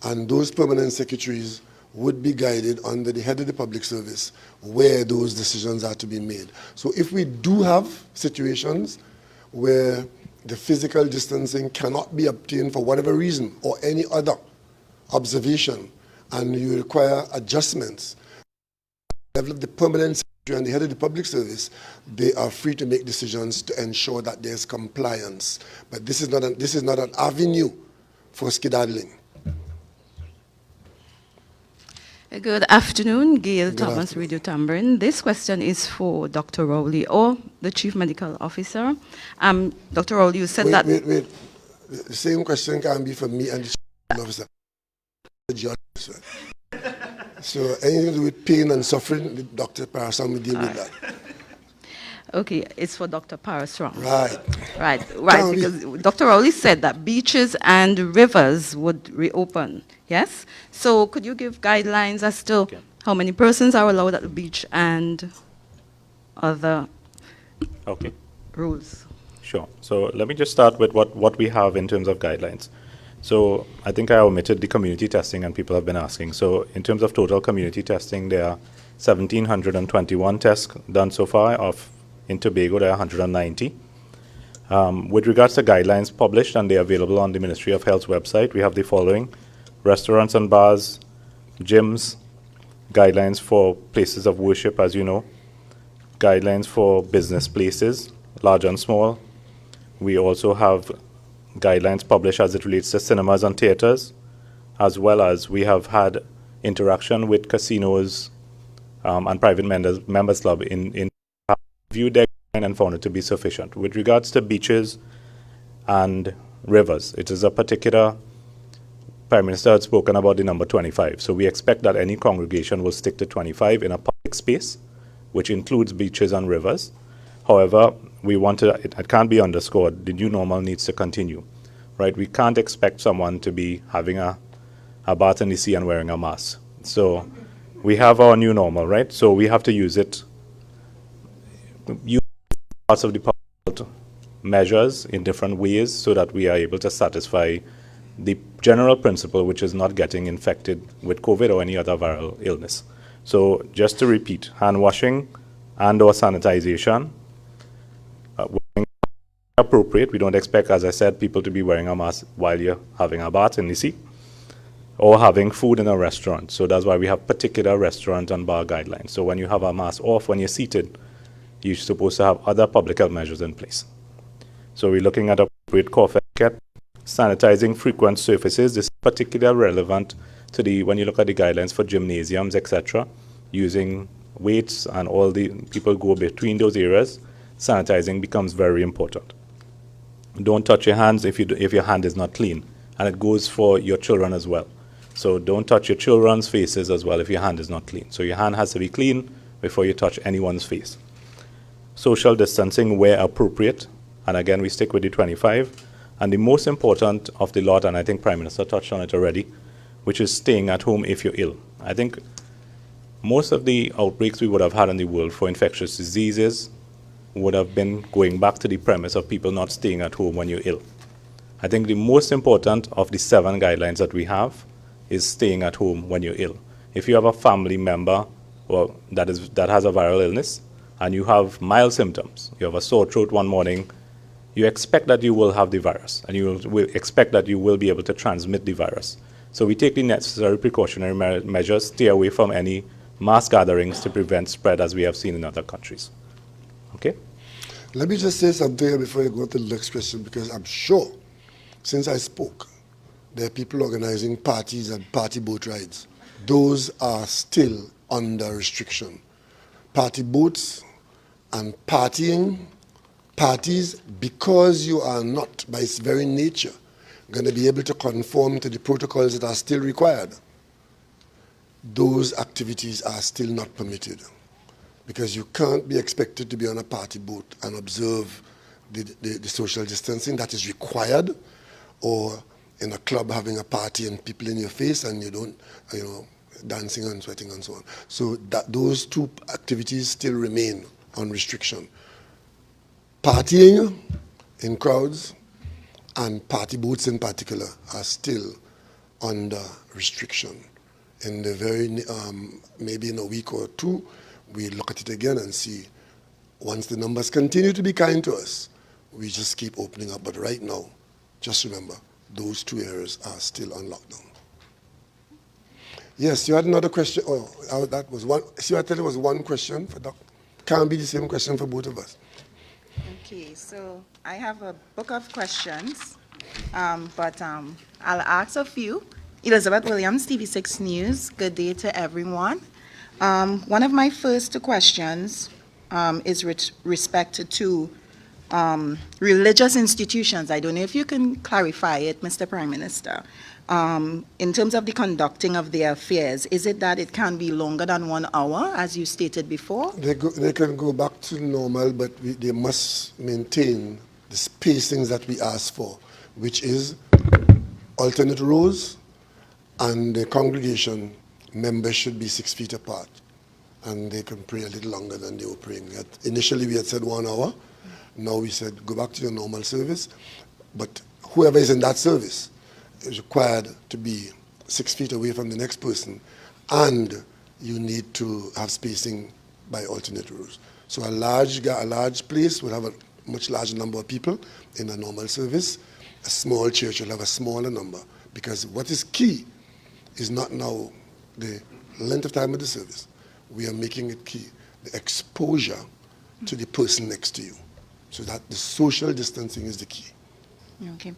And those permanent secretaries would be guided under the head of the public service where those decisions are to be made. So if we do have situations where the physical distancing cannot be obtained for whatever reason or any other observation, and you require adjustments, the level of the permanent secretary and the head of the public service, they are free to make decisions to ensure that there's compliance. But this is not an avenue for skedaddling. Good afternoon, Gail Good Thomas, afternoon. Radio Tambourine. This question is for Dr. Rowley or the Chief Medical Officer. Dr. Rowley, you said Wait, that... wait. The same question can be for me and the chief medical officer. The judge, sir. So anything to do with pain and suffering, the Dr. Parasam will deal with that. Okay, it's for Dr. Parasram. Right. Right, Tell me. because Dr. Rowley said that beaches and rivers would reopen, yes? So could you give guidelines as to how many persons are allowed at the beach and other Okay. rules? Sure. So let me just start with what we have in terms of guidelines. So I think I omitted the community testing, and people have been asking. So in terms of total community testing, there are 1,721 tests done so far. In Tobago, there are 190. With regards to guidelines published, and they're available on the Ministry of Health's website, we have the following: restaurants and bars, gyms, guidelines for places of worship, as you know, guidelines for business places, large and small. We also have guidelines published as it relates to cinemas and theaters, as well as we have had interaction with casinos and private members club in viewed their guideline and found it to be sufficient. With regards to beaches and rivers, it is a particular, Prime Minister had spoken about the number 25. So we expect that any congregation will stick to 25 in a public space, which includes beaches and rivers. However, it can't be underscored, the new normal needs to continue, right? We can't expect someone to be having a bath in the sea and wearing a mask. So we have our new normal, right? So we have to use parts of the public health measures in different ways so that we are able to satisfy the general principle, which is not getting infected with COVID or any other viral illness. So just to repeat, hand washing and or sanitization, appropriate. We don't expect, as I said, people to be wearing a mask while you're having a bath in the sea or having food in a restaurant. So that's why we have particular restaurant and bar guidelines. So when you have a mask off, when you're seated, you're supposed to have other public health measures in place. So we're looking at appropriate cough etiquette, sanitizing frequent surfaces. This is particularly relevant to when you look at the guidelines for gymnasiums, etc., using weights and all the people go between those areas. Sanitizing becomes very important. Don't touch your hands if your hand is not clean, and it goes for your children as well. So don't touch your children's faces as well if your hand is not clean. So your hand has to be clean before you touch anyone's face. Social distancing where appropriate, and again we stick with the 25. And the most important of the lot, and I think Prime Minister touched on it already, which is staying at home if you're ill. I think most of the outbreaks we would have had in the world for infectious diseases would have been going back to the premise of people not staying at home when you're ill. I think the most important of the 7 guidelines that we have is staying at home when you're ill. If you have a family member that has a viral illness and you have mild symptoms, you have a sore throat one morning, you expect that you will have the virus and you will expect that you will be able to transmit the virus. So we take the necessary precautionary measures, stay away from any mass gatherings to prevent spread as we have seen in other countries. Okay? Let me just say something here before you go to the next question, because I'm sure, since I spoke, there are people organizing parties and party boat rides. Those are still under restriction. Party boats and parties, because you are not, by its very nature, going to be able to conform to the protocols that are still required, those activities are still not permitted. Because you can't be expected to be on a party boat and observe the social distancing that is required, or in a club having a party and people in your face and you don't, dancing and sweating and so on. So those 2 activities still remain on restriction. partying in crowds and party boats in particular are still under restriction. In the very, maybe in a week or two, we look at it again and see, once the numbers continue to be kind to us, we just keep opening up. But right now, just remember, those two areas are still on lockdown. Yes, you had another question. Oh, that was one. See, I tell you, it was one question for Doc. Can't be the same question for both of us. Okay, so I have a book of questions, but I'll ask a few. Elizabeth Williams, TV6 News. Good day to everyone. One of my first questions is with respect to religious institutions. I don't know if you can clarify it, Mr. Prime Minister. In terms of the conducting of their affairs, is it that it can be longer than 1 hour, as you stated before? They can go back to normal, but they must maintain the spacings that we ask for, which is alternate rows, and the congregation members should be 6 feet apart, and they can pray a little longer than they were praying. Initially, we had said 1 hour. Now we said go back to your normal service, but whoever is in that service is required to be 6 feet away from the next person, and you need to have spacing by alternate rows. So a large place will have a much larger number of people in a normal service. A small church will have a smaller number, because what is key is not now the length of time of the service. We are making it key, the exposure to the person next to you, so that the social distancing is the key. Okay.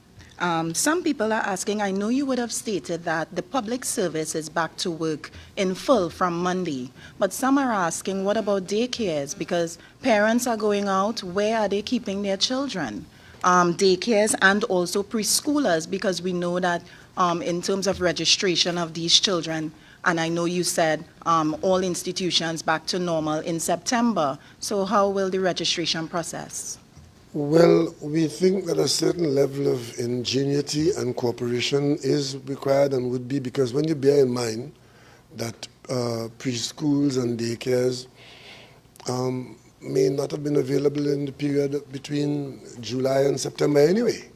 Some people are asking, I know you would have stated that the public service is back to work in full from Monday, but some are asking, what about daycares? Because parents are going out, where are they keeping their children? Daycares and also preschoolers, because we know that in terms of registration of these children, and I know you said all institutions back to normal in September, so how will the registration process? Well, we think that a certain level of ingenuity and cooperation is required and would be, because when you bear in mind that preschools and daycares may not have been available in the period between July and September anyway,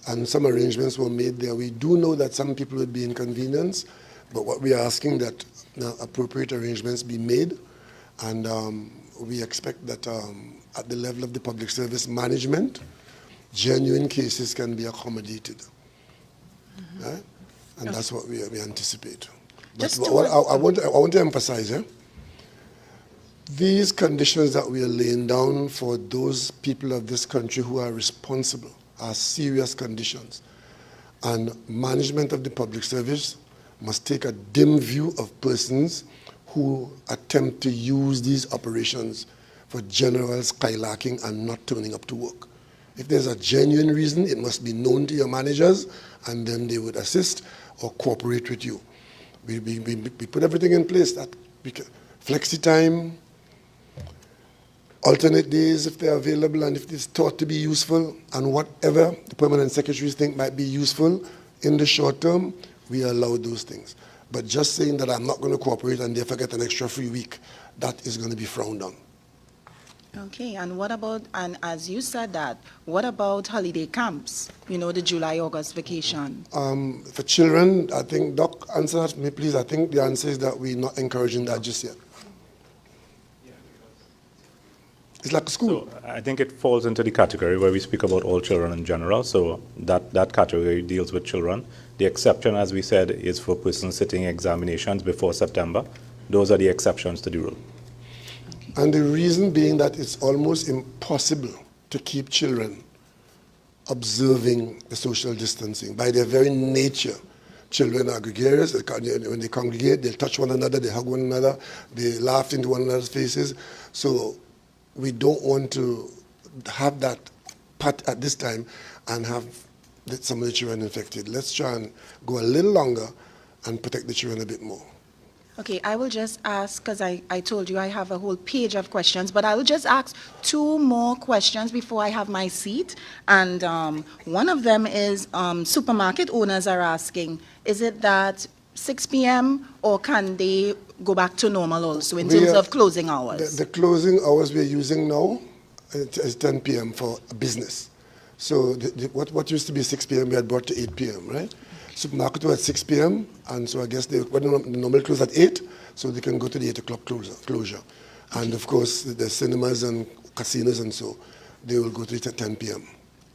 and some arrangements were made there. We do know that some people would be inconvenienced, but what we are asking that appropriate arrangements be made, and we expect that at the level of the public service management, genuine cases can be accommodated. Right? And that's what we anticipate. But what I want to emphasize here, these conditions that we are laying down for those people of this country who are responsible are serious conditions. And management of the public service must take a dim view of persons who attempt to use these operations for general skylarking and not turning up to work. If there's a genuine reason, it must be known to your managers, and then they would assist or cooperate with you. We put everything in place, that flexi time, alternate days if they're available and if it's thought to be useful, and whatever the permanent secretaries think might be useful in the short term, we allow those things. But just saying that I'm not going to cooperate and therefore get an extra free week, that is going to be frowned on. Okay, and what about, and as you said that, what about holiday camps? You know, the July-August vacation. For children, I think, Doc, answer that for me, please. I think the answer is that we're not encouraging that just yet. It's like a school. So I think it falls into the category where we speak about all children in general, so that category deals with children. The exception, as we said, is for persons sitting examinations before September. Those are the exceptions to the rule. And the reason being that it's almost impossible to keep children observing the social distancing. By their very nature, children are gregarious. When they congregate, they'll touch one another, they hug one another, they laugh into one another's faces. So we don't want to have that part at this time and have some of the children infected. Let's try and go a little longer and protect the children a bit more. Okay, I will just ask, because I told you I have a whole page of questions, but I will just ask 2 more questions before I have my seat. And one of them is supermarket owners are asking, is it that 6 p.m. or can they go back to normal also in terms of closing hours? The closing hours we're using now It's 10 p.m. for a business. So what used to be 6 p.m. we had brought to 8 p.m., right? Supermarket was at 6 p.m., and so I guess they normally close at 8, so they can go to the 8 o'clock closure. And of course, the cinemas and casinos and so, they will go to it at 10 p.m.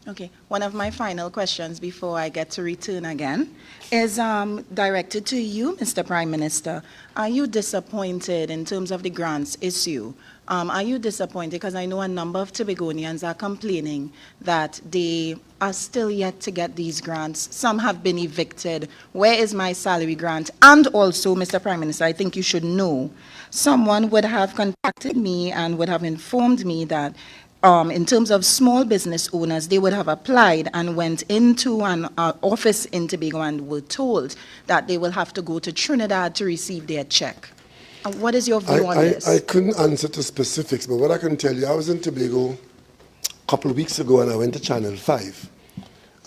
Okay, one of my final questions before I get to return again is directed to you, Mr. Prime Minister. Are you disappointed in terms of the grants issue? Are you disappointed? Because I know a number of Tobagonians are complaining that they are still yet to get these grants. Some have been evicted. Where is my salary grant? And also, Mr. Prime Minister, I think you should know, someone would have contacted me and would have informed me that in terms of small business owners, they would have applied and went into an office in Tobago and were told that they will have to go to Trinidad to receive their check. What is your view on this? I couldn't answer to specifics, but what I can tell you, I was in Tobago a couple of weeks ago and I went to Channel 5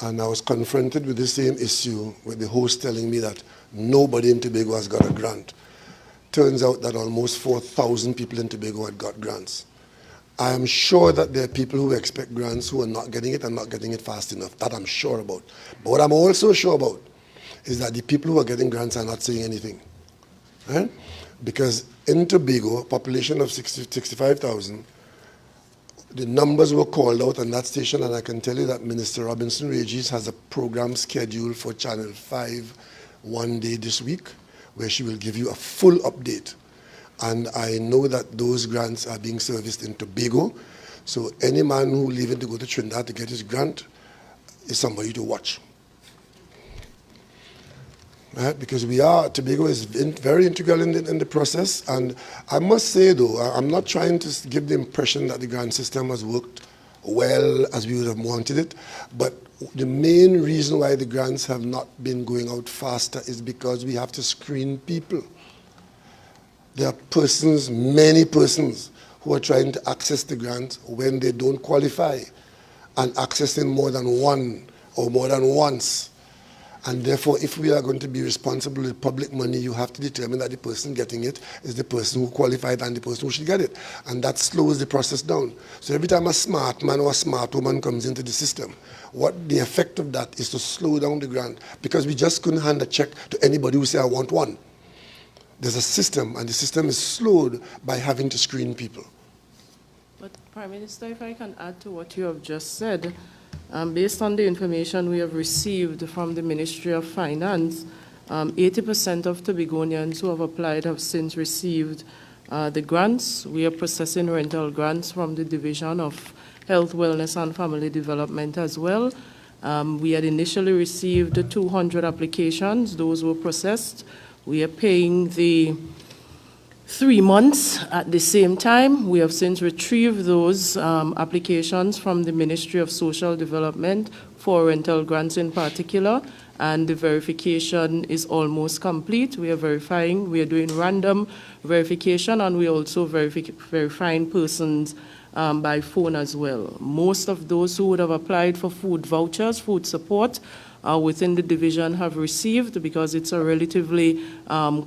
and I was confronted with the same issue with the host telling me that nobody in Tobago has got a grant. Turns out that almost 4,000 people in Tobago had got grants. I am sure that there are people who expect grants who are not getting it and not getting it fast enough. That I'm sure about. But what I'm also sure about is that the people who are getting grants are not saying anything. Right? Because in Tobago, a population of 65,000, the numbers were called out on that station, and I can tell you that Minister Robinson Regis has a program scheduled for Channel 5 one day this week, where she will give you a full update. And I know that those grants are being serviced in Tobago. So any man who leaving to go to Trinidad to get his grant is somebody to watch. Right? Because Tobago is very integral in the process. And I must say though, I'm not trying to give the impression that the grant system has worked well as we would have wanted it. But the main reason why the grants have not been going out faster is because we have to screen people. There are persons, many persons, who are trying to access the grant when they don't qualify and accessing more than one or more than once. And therefore, if we are going to be responsible with public money, you have to determine that the person getting it is the person who qualified and the person who should get it. And that slows the process down. So every time a smart man or a smart woman comes into the system, what the effect of that is to slow down the grant, because we just couldn't hand a check to anybody who say, I want one. There's a system, and the system is slowed by having to screen people. But Prime Minister, if I can add to what you have just said, based on the information we have received from the Ministry of Finance, 80% of Tobagonians who have applied have since received the grants. We are processing rental grants from the Division of Health, Wellness and Family Development as well. We had initially received 200 applications. Those were processed. We are paying the 3 months at the same time. We have since retrieved those applications from the Ministry of Social Development for rental grants in particular, and the verification is almost complete. We are verifying, we are doing random verification, and we are also verifying persons by phone as well. Most of those who would have applied for food vouchers, food support, within the division have received, because it's a relatively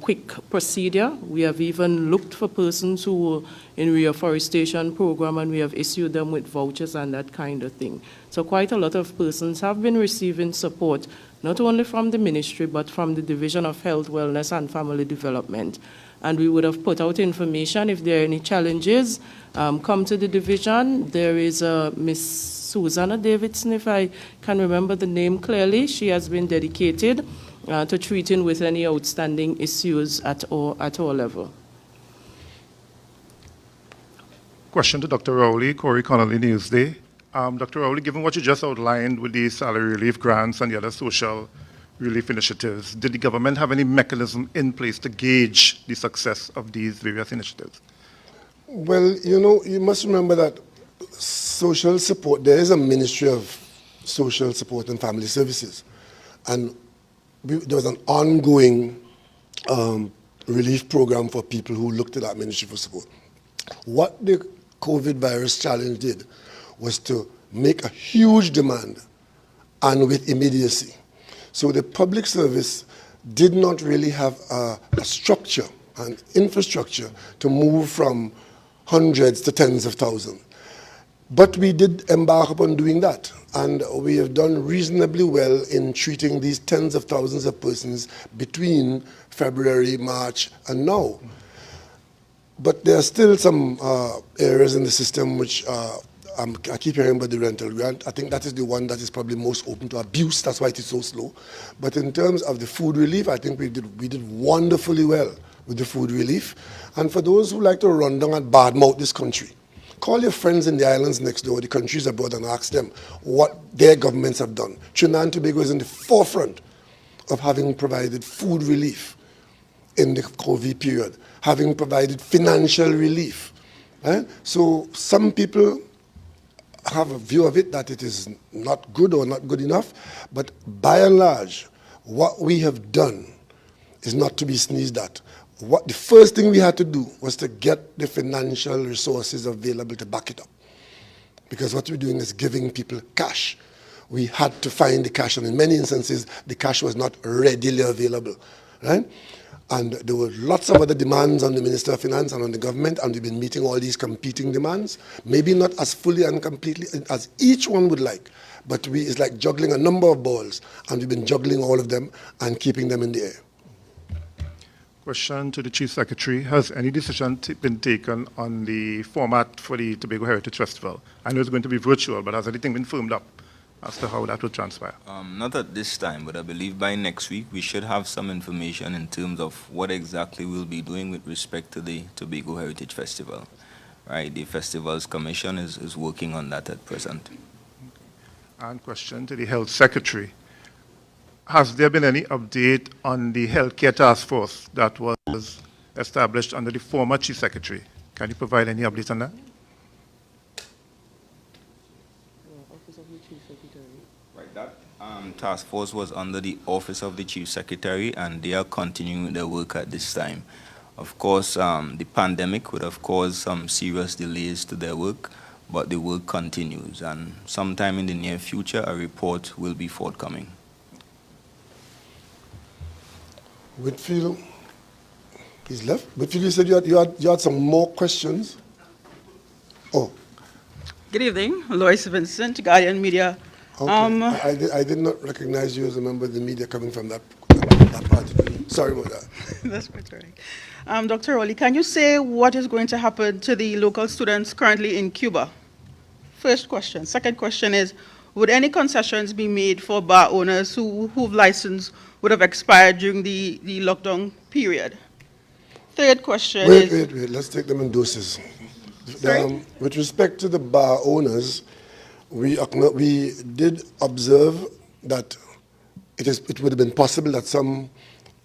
quick procedure. We have even looked for persons who were in reforestation program, and we have issued them with vouchers and that kind of thing. So quite a lot of persons have been receiving support, not only from the ministry, but from the Division of Health, Wellness and Family Development. And we would have put out information if there are any challenges. Come to the division. There is Miss Susanna Davidson, if I can remember the name clearly. She has been dedicated to treating with any outstanding issues at all level. Question to Dr. Rowley, Corey Connolly, Newsday. Dr. Rowley, given what you just outlined with the salary relief grants and the other social relief initiatives, did the government have any mechanism in place to gauge the success of these various initiatives? Well, you must remember that social support, there is a Ministry of Social Support and Family Services. And there was an ongoing relief program for people who looked to that Ministry for support. What the COVID virus challenge did was to make a huge demand and with immediacy. So the public service did not really have a structure, an infrastructure to move from hundreds to tens of thousands. But we did embark upon doing that, and we have done reasonably well in treating these tens of thousands of persons between February, March, and now. But there are still some areas in the system which I keep hearing about the rental grant. I think that is the one that is probably most open to abuse. That's why it is so slow. But in terms of the food relief, I think we did wonderfully well with the food relief. And for those who like to run down and badmouth this country, call your friends in the islands next door, the countries abroad, and ask them what their governments have done. Trinidad and Tobago is in the forefront of having provided food relief in the COVID period, having provided financial relief. So some people have a view of it that it is not good or not good enough, but by and large, what we have done is not to be sneezed at. The first thing we had to do was to get the financial resources available to back it up. Because what we're doing is giving people cash. We had to find the cash, and in many instances, the cash was not readily available, right? And there were lots of other demands on the Minister of Finance and on the government, and we've been meeting all these competing demands, maybe not as fully and completely as each one would like, but it's like juggling a number of balls, and we've been juggling all of them and keeping them in the air. Question to the Chief Secretary. Has any decision been taken on the format for the Tobago Heritage Festival? I know it's going to be virtual, but has anything been firmed up as to how that will transpire? Not at this time, but I believe by next week we should have some information in terms of what exactly we'll be doing with respect to the Tobago Heritage Festival. Right, the Festivals Commission is working on that at present. And question to the Health Secretary. Has there been any update on the healthcare task force that was established under the former Chief Secretary? Can you provide any updates on that? Right, that task force was under the Office of the Chief Secretary, and they are continuing their work at this time. Of course, the pandemic would have caused some serious delays to their work, but the work continues, and sometime in the near future, a report will be forthcoming. Whitfield, he's left. Whitfield, you said you had some more questions. Oh. Good evening, Lois Vincent, Guardian Media. Okay. I did not recognize you as a member of the media coming from that part. Sorry about that. That's quite all right. Dr. Rowley, can you say what is going to happen to the local students currently in Cuba? First question. Second question is, would any concessions be made for bar owners whose license would have expired during the lockdown period? Third question Wait. Let's take them in doses. Sorry? With respect to the bar owners, we did observe that it would have been possible that some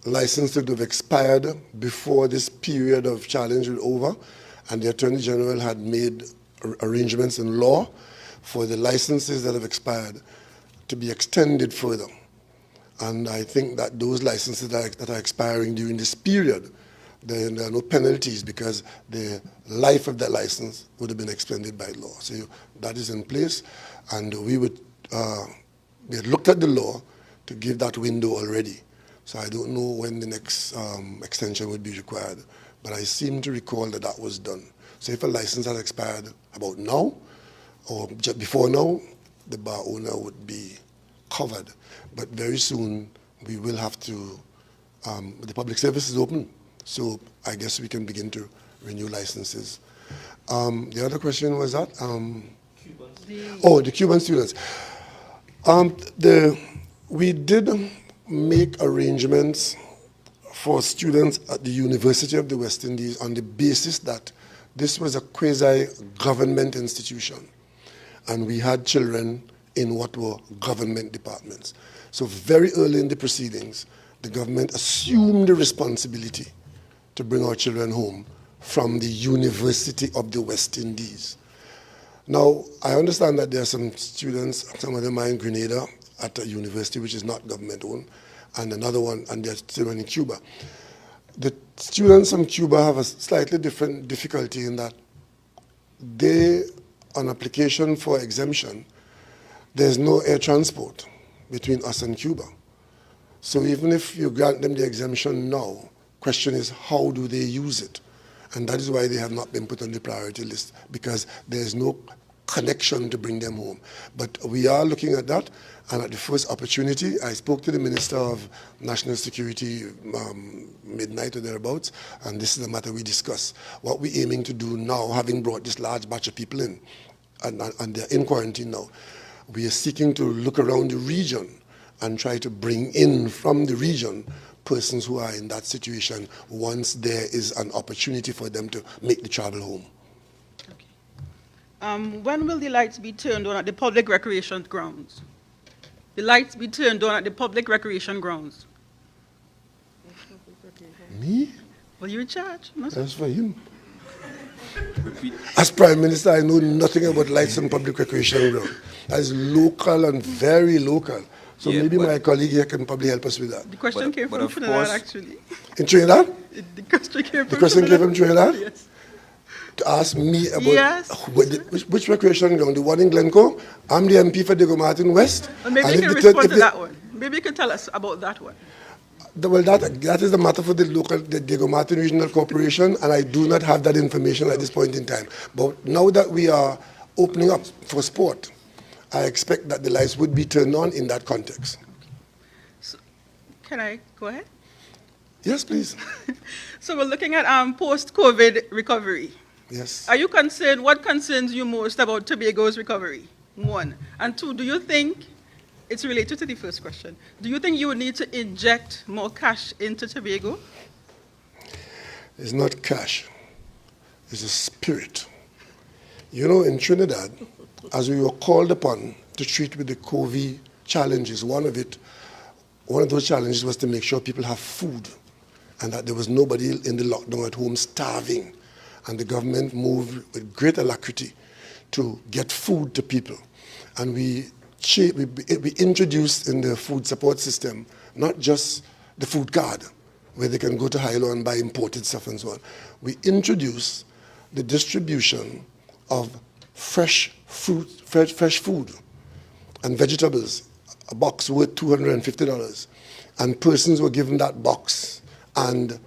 licenses would have expired before this period of challenge was over, and the Attorney General had made arrangements in law for the licenses that have expired to be extended further. And I think that those licenses that are expiring during this period, there are no penalties because the life of that license would have been extended by law. So that is in place, and we had looked at the law to give that window already. So I don't know when the next extension would be required, but I seem to recall that was done. So if a license had expired about now, or just before now, the bar owner would be covered. But very soon, we will have to, the public service is open, so I guess we can begin to renew licenses. The other question was that? The Cuban students. We did make arrangements for students at the University of the West Indies on the basis that this was a quasi-government institution, and we had children in what were government departments. So very early in the proceedings, the government assumed the responsibility to bring our children home from the University of the West Indies. Now, I understand that there are some students, some of them are in Grenada at a university which is not government-owned, and another one, and they're still in Cuba. The students from Cuba have a slightly different difficulty in that they, on application for exemption, there's no air transport between us and Cuba. So even if you grant them the exemption now, question is how do they use it? And that is why they have not been put on the priority list, because there's no connection to bring them home. But we are looking at that, and at the first opportunity, I spoke to the Minister of National Security midnight or thereabouts, and this is the matter we discussed. What we're aiming to do now, having brought this large batch of people in, and they're in quarantine now, we are seeking to look around the region and try to bring in from the region persons who are in that situation once there is an opportunity for them to make the travel home. When will the lights be turned on at the public recreation grounds? The lights be turned on at the public recreation grounds. Me? Well, you're in charge. That's for him. As Prime Minister, I know nothing about lights and public recreation ground. That is local and very local. So Yeah, maybe my colleague here can probably help us with that. The question came but from of Trinidad, course- actually. In Trinidad? The question came from Trinidad? Yes. To ask me about Yes. which recreation ground, the one in Glencoe? I'm the MP for Diego Martin West. Well, maybe And you if can the respond to if that one. Maybe you can tell us about that one. Well, that is the matter for the Diego Martin Regional Corporation, and I do not have that information at this point in time. But now that we are opening up for sport, I expect that the lights would be turned on in that context. So, can I go ahead? Yes, please. So we're looking at post-COVID recovery. Yes. Are you concerned? What concerns you most about Tobago's recovery? One. And two, do you think, it's related to the first question, do you think you would need to inject more cash into Tobago? It's not cash. It's a spirit. You know, in Trinidad, as we were called upon to treat with the COVID challenges, one of those challenges was to make sure people have food and that there was nobody in the lockdown at home starving. And the government moved with great alacrity to get food to people. And we introduced in the food support system not just the food card, where they can go to Hilo and buy imported stuff and so on. We introduced the distribution of fresh fruit, fresh food and vegetables, a box worth $250. And persons were given that box and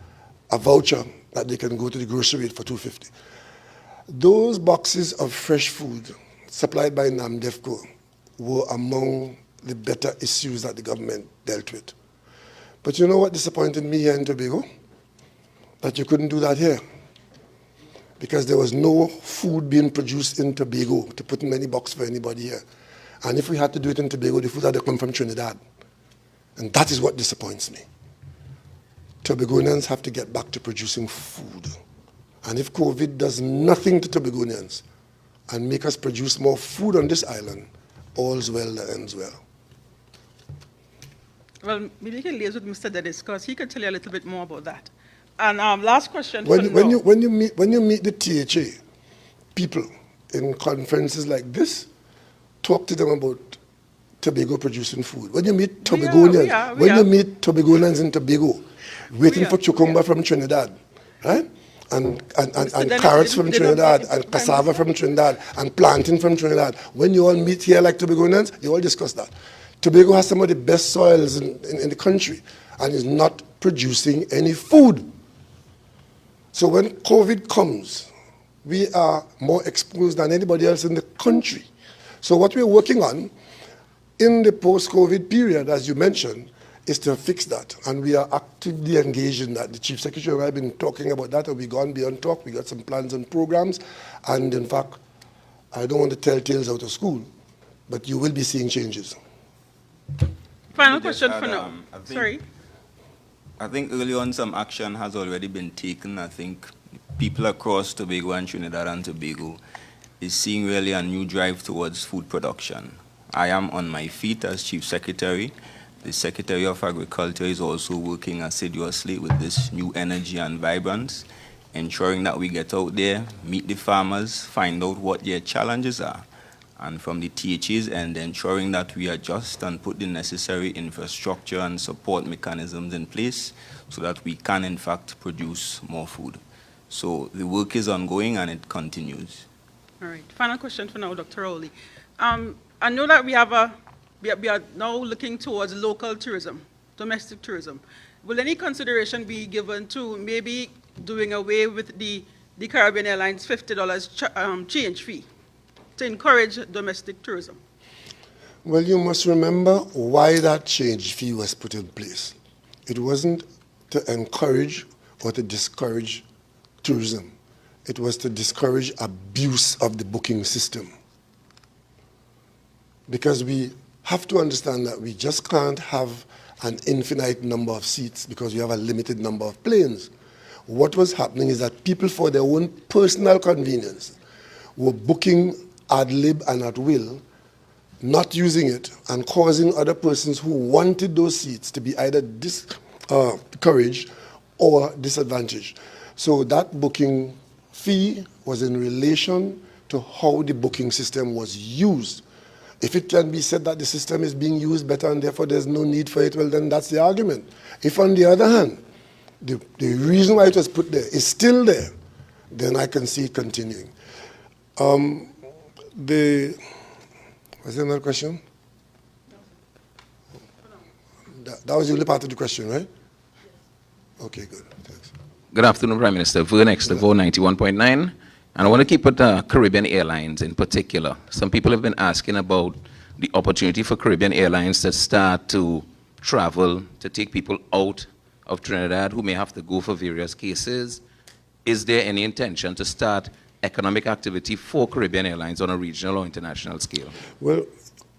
a voucher that they can go to the grocery for $250. Those boxes of fresh food supplied by NAMDEFCO were among the better issues that the government dealt with. But you know what disappointed me here in Tobago? That you couldn't do that here. Because there was no food being produced in Tobago to put in any box for anybody here. And if we had to do it in Tobago, the food had to come from Trinidad. And that is what disappoints me. Tobagonians have to get back to producing food. And if COVID does nothing to Tobagonians and make us produce more food on this island, all's well that ends well. Well, maybe you can liaise with Mr. Dennis, because he can tell you a little bit more about that. And last question for When you meet the THA people in conferences like this, talk to them about Tobago producing food. When you meet Tobagonians, you meet Tobagonians in Tobago, waiting for cucumber from Trinidad, right? And carrots from Trinidad, and cassava from Trinidad, and plantain from Trinidad. When you all meet here like Tobagonians, you all discuss that. Tobago has some of the best soils in the country and is not producing any food. So when COVID comes, we are more exposed than anybody else in the country. So what we're working on in the post-COVID period, as you mentioned, is to fix that. And we are actively engaged in that. The Chief Secretary and I have been talking about that, and we've gone beyond talk. We got some plans and programs. And in fact, I don't want to tell tales out of school, but you will be seeing changes. Final question for now. Sorry. I think early on some action has already been taken. I think people across Tobago and Trinidad and Tobago is seeing really a new drive towards food production. I am on my feet as Chief Secretary. The Secretary of Agriculture is also working assiduously with this new energy and vibrance, ensuring that we get out there, meet the farmers, find out what their challenges are, and from the THA's end, ensuring that we adjust and put the necessary infrastructure and support mechanisms in place so that we can, in fact, produce more food. So the work is ongoing and it continues. All right. Final question for now, Dr. Rowley. I know that we are now looking towards local tourism, domestic tourism. Will any consideration be given to maybe doing away with the Caribbean Airlines $50 change fee? to encourage domestic tourism? Well, you must remember why that change fee was put in place. It wasn't to encourage or to discourage tourism. It was to discourage abuse of the booking system. Because we have to understand that we just can't have an infinite number of seats because we have a limited number of planes. What was happening is that people, for their own personal convenience, were booking ad lib and at will, not using it, and causing other persons who wanted those seats to be either discouraged or disadvantaged. So that booking fee was in relation to how the booking system was used. If it can be said that the system is being used better and therefore there's no need for it, well, then that's the argument. If, on the other hand, the reason why it was put there is still there, then I can see it continuing. Was there another question? That was the only part of the question, right? Okay, good. Thanks. Good afternoon, Prime Minister. Next, Vo 91.9. And I want to keep with Caribbean Airlines in particular. Some people have been asking about the opportunity for Caribbean Airlines to start to travel, to take people out of Trinidad who may have to go for various cases. Is there any intention to start economic activity for Caribbean Airlines on a regional or international scale? Well,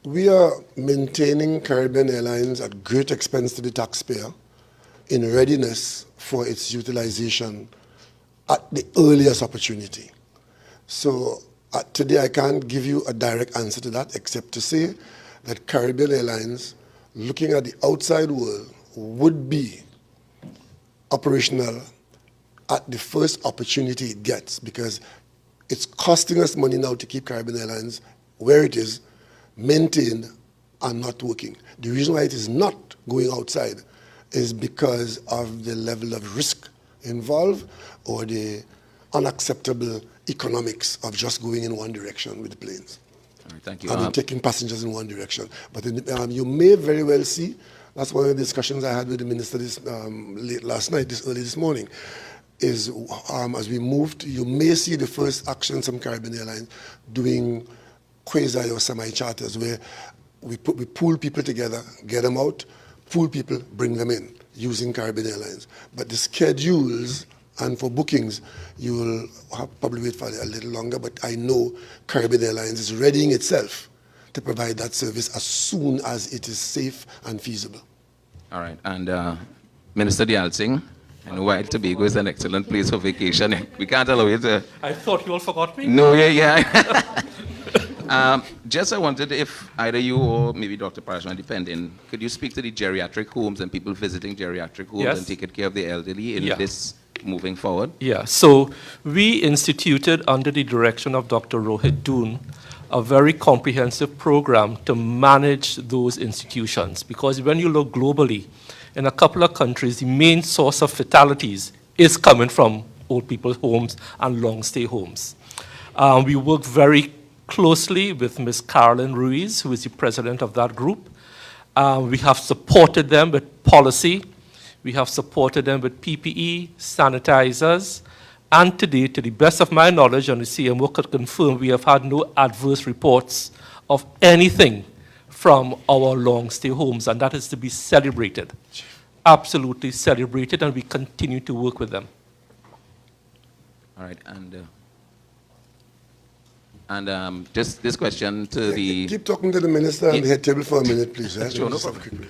we are maintaining Caribbean Airlines at great expense to the taxpayer in readiness for its utilization at the earliest opportunity. So today I can't give you a direct answer to that except to say that Caribbean Airlines, looking at the outside world, would be operational at the first opportunity it gets, because it's costing us money now to keep Caribbean Airlines where it is, maintained and not working. The reason why it is not going outside is because of the level of risk involved or the unacceptable economics of just going in one direction with the planes. All right, thank you. I mean, taking passengers in one direction. But you may very well see, that's one of the discussions I had with the minister late last night, early this morning, is as we moved, you may see the first actions from Caribbean Airlines doing quasi or semi-charters where we pool people together, get them out, pool people, bring them in using Caribbean Airlines. But the schedules and for bookings, you will probably wait for a little longer, but I know Caribbean Airlines is readying itself to provide that service as soon as it is safe and feasible. All right, and Minister Dialsing, I know while Tobago is an excellent place for vacation, we can't allow you to... I thought you all forgot me. No, yeah. Just I wondered if either you or maybe Dr. Parashman, depending, could you speak to the geriatric homes and people visiting geriatric homes Yes. and taking care of the elderly in Yeah. this moving forward? Yeah, so we instituted under the direction of Dr. Rohit Doon a very comprehensive program to manage those institutions, because when you look globally, in a couple of countries, the main source of fatalities is coming from old people's homes and long-stay homes. We work very closely with Ms. Carolyn Ruiz, who is the president of that group. We have supported them with policy. We have supported them with PPE, sanitizers, and today, to the best of my knowledge, and the CMO could confirm, we have had no adverse reports of anything from our long-stay homes, and that is to be celebrated. Absolutely celebrated, and we continue to work with them. All right, and just this question to the... Keep talking to the minister and the head table for a minute, please. Sure, no problem.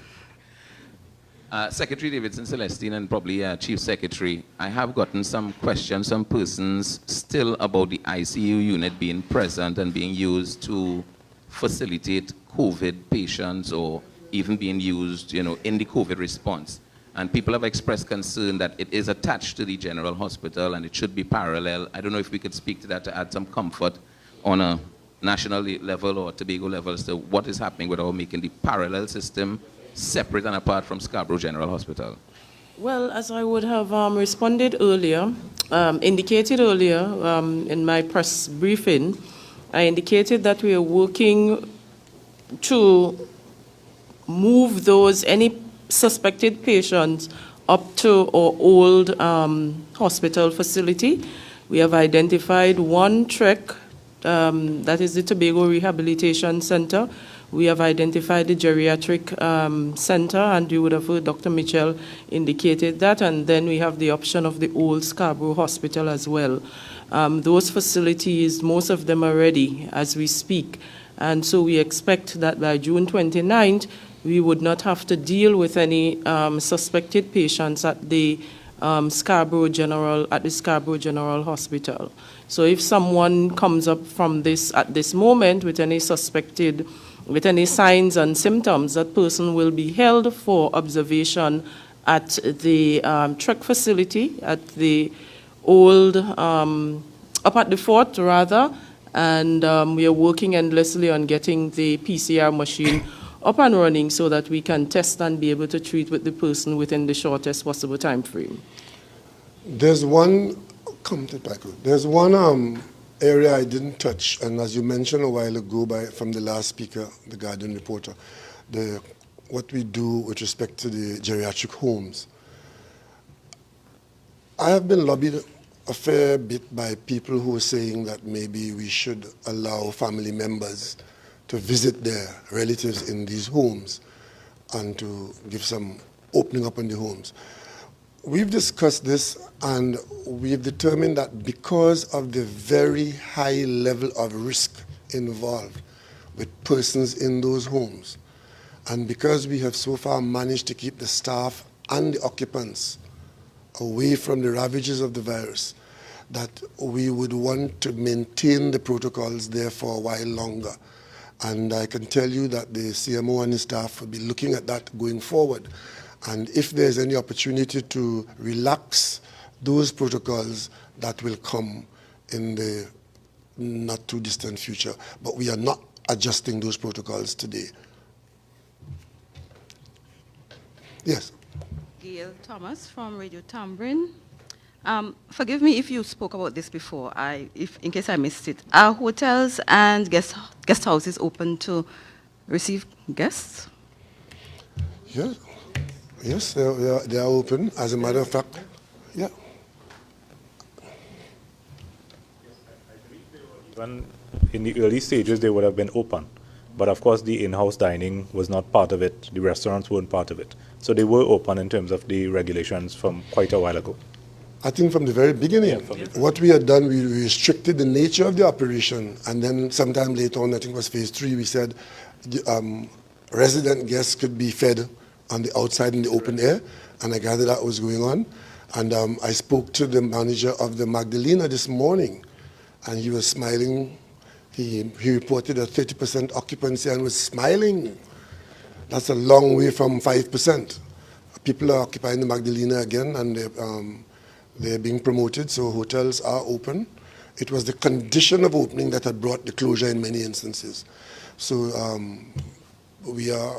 Secretary Davidson Celestine and probably Chief Secretary, I have gotten some questions from persons still about the ICU unit being present and being used to facilitate COVID patients or even being used, in the COVID response. And people have expressed concern that it is attached to the general hospital and it should be parallel. I don't know if we could speak to that to add some comfort on a national level or Tobago level as to what is happening with our making the parallel system separate and apart from Scarborough General Hospital. Well, as I would have responded earlier, indicated earlier in my press briefing, I indicated that we are working to move any suspected patients up to our old hospital facility. We have identified one trek that is the Tobago Rehabilitation Center. We have identified the geriatric center, and you would have heard Dr. Mitchell indicated that, and then we have the option of the old Scarborough Hospital as well. Those facilities, most of them are ready as we speak, and so we expect that by June 29th, we would not have to deal with any suspected patients at the Scarborough General Hospital. So if someone comes up from this at this moment with any signs and symptoms, that person will be held for observation at the Trek facility, at the old, up at the fort rather, and we are working endlessly on getting the PCR machine up and running so that we can test and be able to treat with the person within the shortest possible time frame. There's one area I didn't touch, and as you mentioned a while ago from the last speaker, the Guardian reporter, what we do with respect to the geriatric homes. I have been lobbied a fair bit by people who are saying that maybe we should allow family members to visit their relatives in these homes and to give some opening up in the homes. We've discussed this, and we've determined that because of the very high level of risk involved with persons in those homes, and because we have so far managed to keep the staff and the occupants away from the ravages of the virus, that we would want to maintain the protocols there for a while longer. And I can tell you that the CMO and his staff will be looking at that going forward. And if there's any opportunity to relax those protocols, that will come in the not too distant future. But we are not adjusting those protocols today. Yes. Gail Thomas from Radio Tambourine. Forgive me if you spoke about this before, in case I missed it. Are hotels and guest houses open to receive guests? Yeah. Yes, they are open. As a matter of fact, yeah. In the early stages, they would have been open. But of course, the in-house dining was not part of it. The restaurants weren't part of it. So they were open in terms of the regulations from quite a while ago. I think from the very beginning, what we had done, we restricted the nature of the operation. And then sometime later on, I think it was phase 3, we said resident guests could be fed on the outside in the open air, and I gathered that was going on. And I spoke to the manager of the Magdalena this morning, and he was smiling. He reported a 30% occupancy and was smiling. That's a long way from 5%. People are occupying the Magdalena again, and they're being promoted, so hotels are open. It was the condition of opening that had brought the closure in many instances. So we are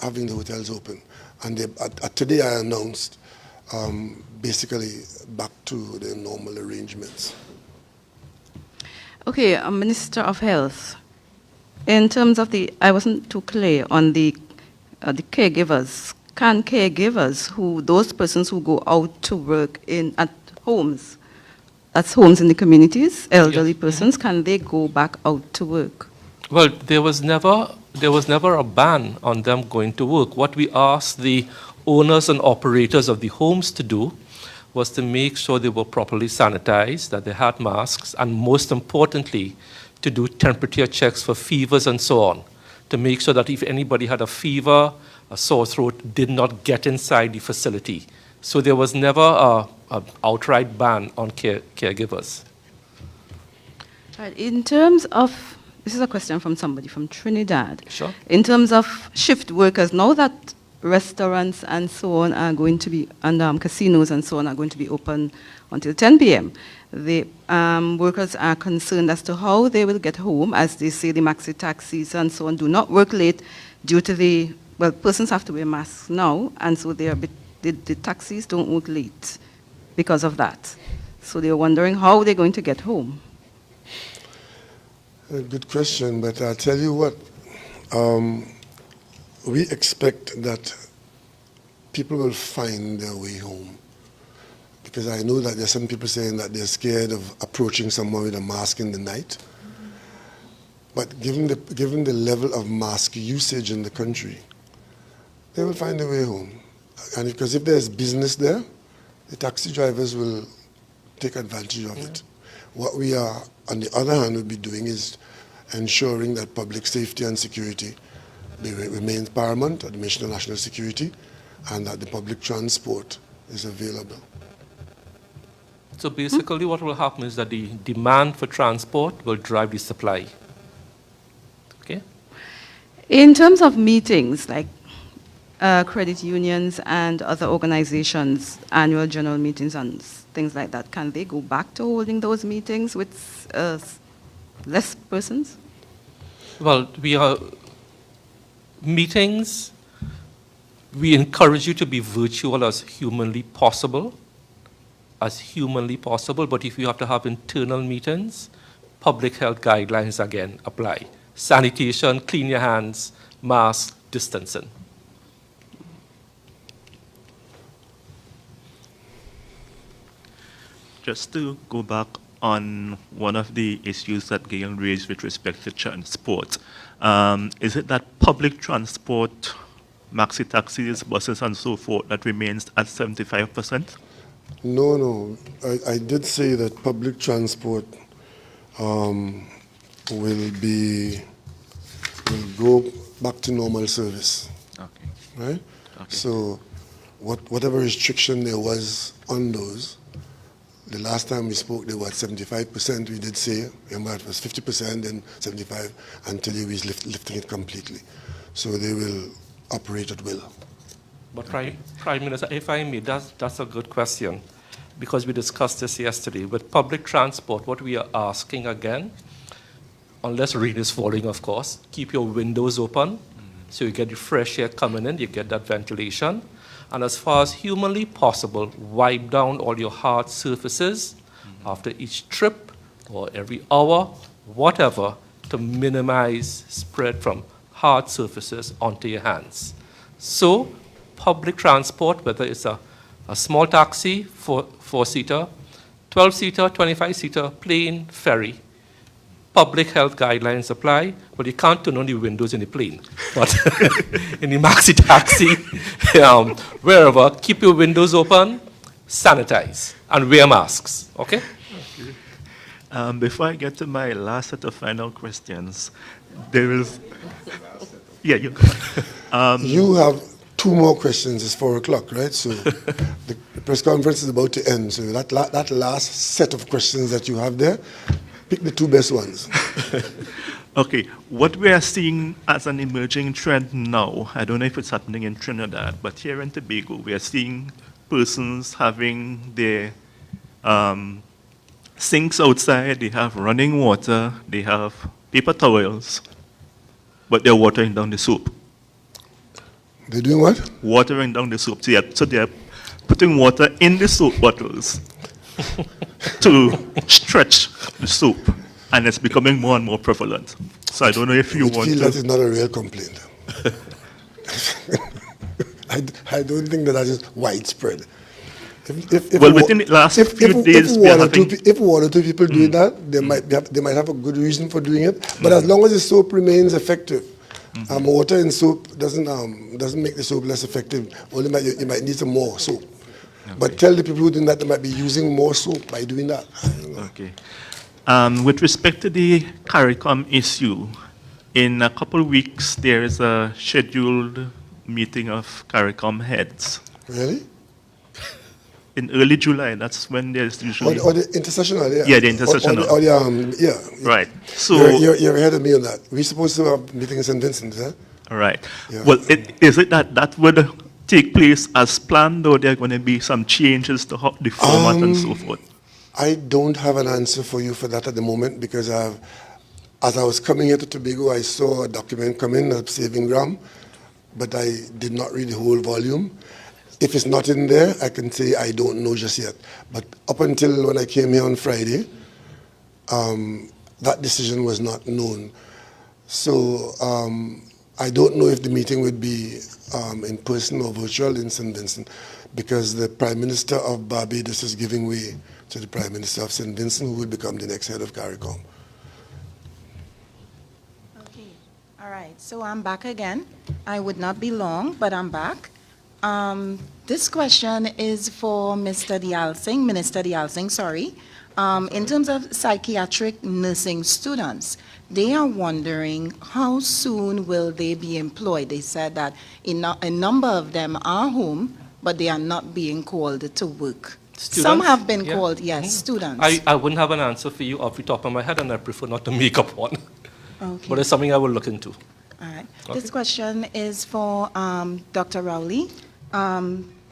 having the hotels open. And today I announced basically back to the normal arrangements. Okay, Minister of Health. In terms of I wasn't too clear on the caregivers. Can caregivers, those persons who go out to work at homes, that's homes in the communities, elderly persons, can they go back out to work? Well, there was never a ban on them going to work. What we asked the owners and operators of the homes to do was to make sure they were properly sanitized, that they had masks, and most importantly, to do temperature checks for fevers and so on, to make sure that if anybody had a fever, a sore throat, did not get inside the facility. So there was never an outright ban on caregivers. Right. In terms of, this is a question from somebody from Trinidad. Sure. In terms of shift workers, now that restaurants and so on are going to be, and casinos and so on are going to be open until 10 p.m., the workers are concerned as to how they will get home, as they say the maxi taxis and so on do not work late due to persons have to wear masks now, and so the taxis don't work late because of that. So they're wondering how they're going to get home. A good question, but I'll tell you what. We expect that people will find their way home. Because I know that there's some people saying that they're scared of approaching someone with a mask in the night. But given the level of mask usage in the country, they will find a way home. And because if there's business there, the taxi drivers will take advantage of it. What we are, on the other hand, will be doing is ensuring that public safety and security remains paramount, at the mission of national security, and that the public transport is available. So basically what will happen is that the demand for transport will drive the supply. Okay? In terms of meetings, like credit unions and other organizations, annual general meetings and things like that, can they go back to holding those meetings with less persons? Well, meetings, we encourage you to be virtual as humanly possible, but if you have to have internal meetings, public health guidelines again apply. Sanitation, clean your hands, mask, distancing. Just to go back on one of the issues that Gail raised with respect to transport, is it that public transport, maxi taxis, buses, and so forth, that remains at 75%? No. I did say that public transport will go back to normal service. Okay. Right? Okay. So whatever restriction there was on those, the last time we spoke, they were at 75%. We did say, remember, it was 50%, then 75%, until we was lifting it completely. So they will operate at will. But Prime Minister, if I may, that's a good question, because we discussed this yesterday. With public transport, what we are asking again, unless rain is falling, of course, keep your windows open, so you get the fresh air coming in, you get that ventilation. And as far as humanly possible, wipe down all your hard surfaces after each trip or every hour, whatever, to minimize spread from hard surfaces onto your hands. So, public transport, whether it's a small taxi, four-seater, 12-seater, 25-seater, plane, ferry, public health guidelines apply, but you can't turn on the windows in the plane. But in the maxi taxi, wherever, keep your windows open, sanitize, and wear masks. Okay? Before I get to my last set of final questions, there is... Yeah, you you have 2 more questions. It's 4 o'clock, right? So the press conference is about to end. So that last set of questions that you have there, pick the 2 best ones. Okay, what we are seeing as an emerging trend now, I don't know if it's happening in Trinidad, but here in Tobago, we are seeing persons having their sinks outside, they have running water, they have paper towels, but they're watering down the soap. They're doing what? Watering down the soap. So they're putting water in the soap bottles to stretch the soap, and it's becoming more and more prevalent. So I don't know if you want to... that is not a real complaint. I don't think that is widespread. Within the last few days, if 1 or 2 people do that, they might have a good reason for doing it. But as long as the soap remains effective, water in soap doesn't make the soap less effective. Only you might need some more soap. Okay. But tell the people who do that they might be using more soap by doing that. Okay. With respect to the CARICOM issue, in a couple of weeks there is a scheduled meeting of CARICOM heads. Really? In early July, that's when there's usually... Or the intersessional, yeah. Yeah, the intersessional. Yeah. Right. So you're ahead of me on that. We're supposed to have a meeting in St. Vincent, huh? All right. Yeah. Well, is it that would take place as planned, or there are going to be some changes to the format and so forth? I don't have an answer for you for that at the moment, because as I was coming here to Tobago, I saw a document come in, a saving gram, but I did not read the whole volume. If it's not in there, I can say I don't know just yet. But up until when I came here on Friday, that decision was not known. So I don't know if the meeting would be in person or virtual in St. Vincent, because the Prime Minister of Barbados is giving way to the Prime Minister of St. Vincent, who will become the next head of CARICOM. right, so I'm back again. I would not be long, but I'm back. This question is for Mr. Minister Dialsing, sorry. In terms of psychiatric nursing students, they are wondering how soon will they be employed? They said that a number of them are home, but they are not being called to work. Students? Some have been Yeah. called, yes, Mhm. students. I wouldn't have an answer for you off the top of my head, and I prefer not to make up one. Okay. But it's something I will look into. All right. Okay. This question is for Dr. Rowley.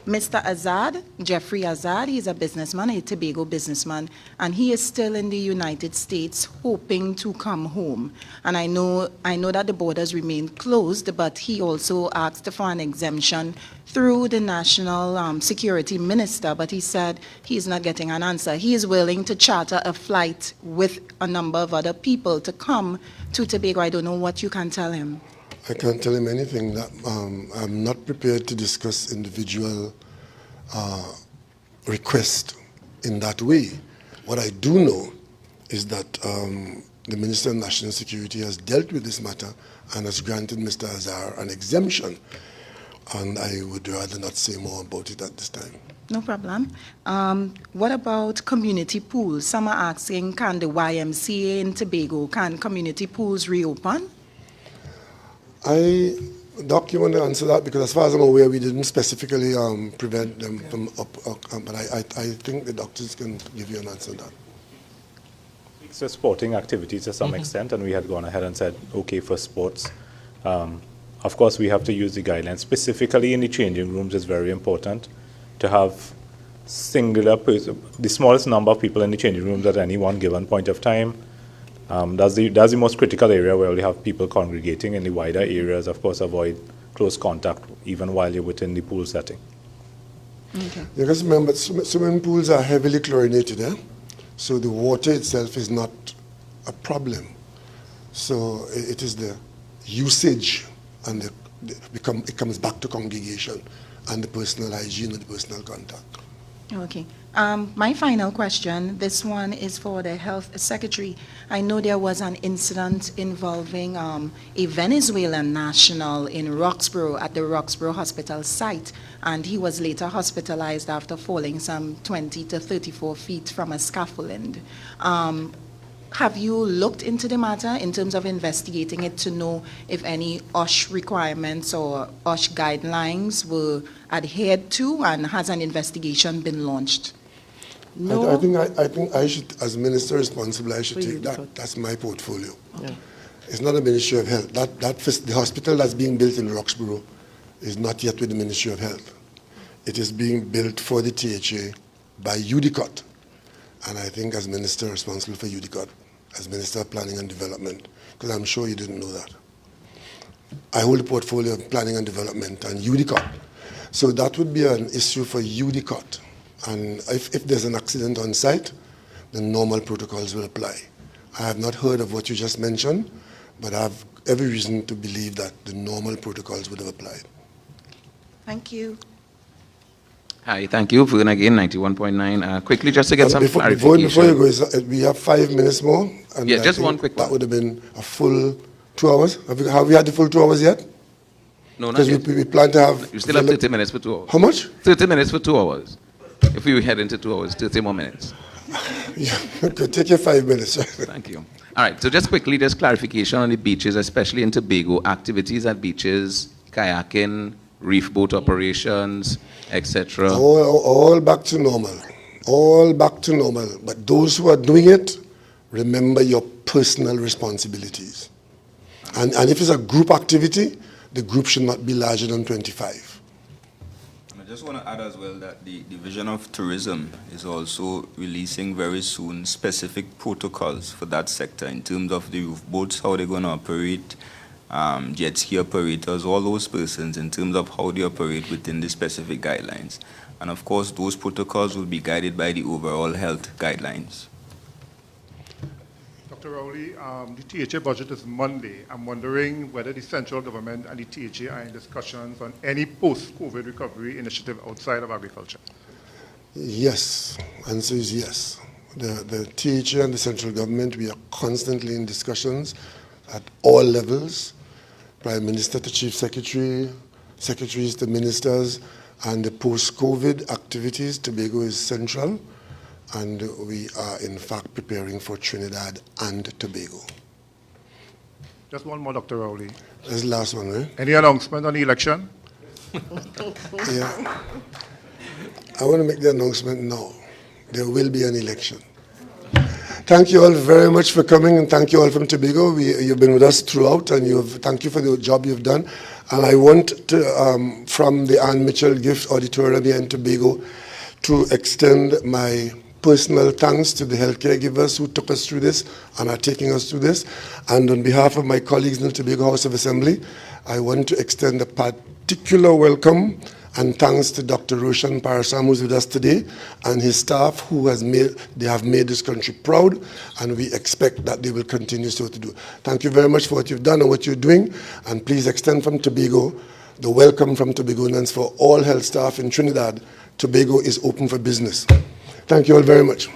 Mr. Azad, Jeffrey Azad, he's a businessman, a Tobago businessman, and he is still in the United States hoping to come home. And I know that the borders remain closed, but he also asked for an exemption through the National Security Minister, but he said he's not getting an answer. He is willing to charter a flight with a number of other people to come to Tobago. I don't know what you can tell him. I can't tell him anything. That I'm not prepared to discuss individual requests in that way. What I do know is that the Minister of National Security has dealt with this matter and has granted Mr. Azar an exemption. And I would rather not say more about it at this time. No problem. What about community pools? Some are asking, can the YMCA in Tobago, can community pools reopen? Doc, you want to answer that? Because as far as I'm aware, we didn't specifically prevent them from but I think the doctors can give you an answer to that. It's a sporting activities to some extent, and we had gone ahead and said, okay, for sports. Of course, we have to use the guidelines. Specifically in the changing rooms, it's very important to have the smallest number of people in the changing rooms at any one given point of time. That's the most critical area where we have people congregating. In the wider areas, of course, avoid close contact even while you're within the pool setting. Okay. You guys remember, swimming pools are heavily chlorinated, eh? So the water itself is not a problem. So it is the usage and it comes back to congregation and the personal hygiene and the personal contact. Okay. My final question, this one is for the Health Secretary. I know there was an incident involving a Venezuelan national in Roxborough at the Roxborough Hospital site, and he was later hospitalized after falling some 20 to 34 feet from a scaffolding. Have you looked into the matter in terms of investigating it to know if any OSH requirements or OSH guidelines were adhered to, and has an investigation been launched? No. I think I should, as minister responsible, I should take that. That's my portfolio. Yeah. It's not the Ministry of Health. The hospital that's being built in Roxborough is not yet with the Ministry of Health. It is being built for the THA by UDCOT. And I think as minister responsible for UDCOT, as Minister of Planning and Development, because I'm sure you didn't know that, I hold a portfolio of planning and development and UDCOT. So that would be an issue for UDCOT. And if there's an accident on site, the normal protocols will apply. I have not heard of what you just mentioned, but I have every reason to believe that the normal protocols would have applied. Thank you. Hi, thank you. Vern again, 91.9. Quickly, just to get some clarification. Before you go, we have 5 minutes more. And Yeah, I just think one quick that one. would have been a full 2 hours. Have we had the full 2 hours yet? No, not Because yet. we plan to have... You still have 30 minutes for 2 hours. How much? 30 minutes for 2 hours. If we head into 2 hours, 30 more minutes. Yeah, okay, take your 5 minutes. Thank you. All right, so just quickly, just clarification on the beaches, especially in Tobago, activities at beaches, kayaking, reef boat operations, etc. All back to normal. All back to normal. But those who are doing it, remember your personal responsibilities. And if it's a group activity, the group should not be larger than 25. And I just want to add as well that the Division of Tourism is also releasing very soon specific protocols for that sector in terms of the roof boats, how they're going to operate, jet ski operators, all those persons in terms of how they operate within the specific guidelines. And of course, those protocols will be guided by the overall health guidelines. Dr. Rowley, the THA budget is Monday. I'm wondering whether the central government and the THA are in discussions on any post-COVID recovery initiative outside of agriculture. Yes, answer is yes. The THA and the central government, we are constantly in discussions at all levels. Prime Minister to Chief Secretary, secretaries to ministers, and the post-COVID activities. Tobago is central, and we are in fact preparing for Trinidad and Tobago. Just one more, Dr. Rowley. That's the last one, right? Any announcement on the election? Yeah. I want to make the announcement now. There will be an election. Thank you all very much for coming, and thank you all from Tobago. You've been with us throughout, and thank you for the job you've done. And I want to, from the Ann Mitchell Gift Auditorium here in Tobago, to extend my personal thanks to the healthcare givers who took us through this and are taking us through this. And on behalf of my colleagues in the Tobago House of Assembly, I want to extend a particular welcome and thanks to Dr. Roshan Parasam, who's with us today, and his staff, who have made this country proud, and we expect that they will continue so to do. Thank you very much for what you've done and what you're doing, and please extend from Tobago the welcome from Tobagonians for all health staff in Trinidad. Tobago is open for business. Thank you all very much.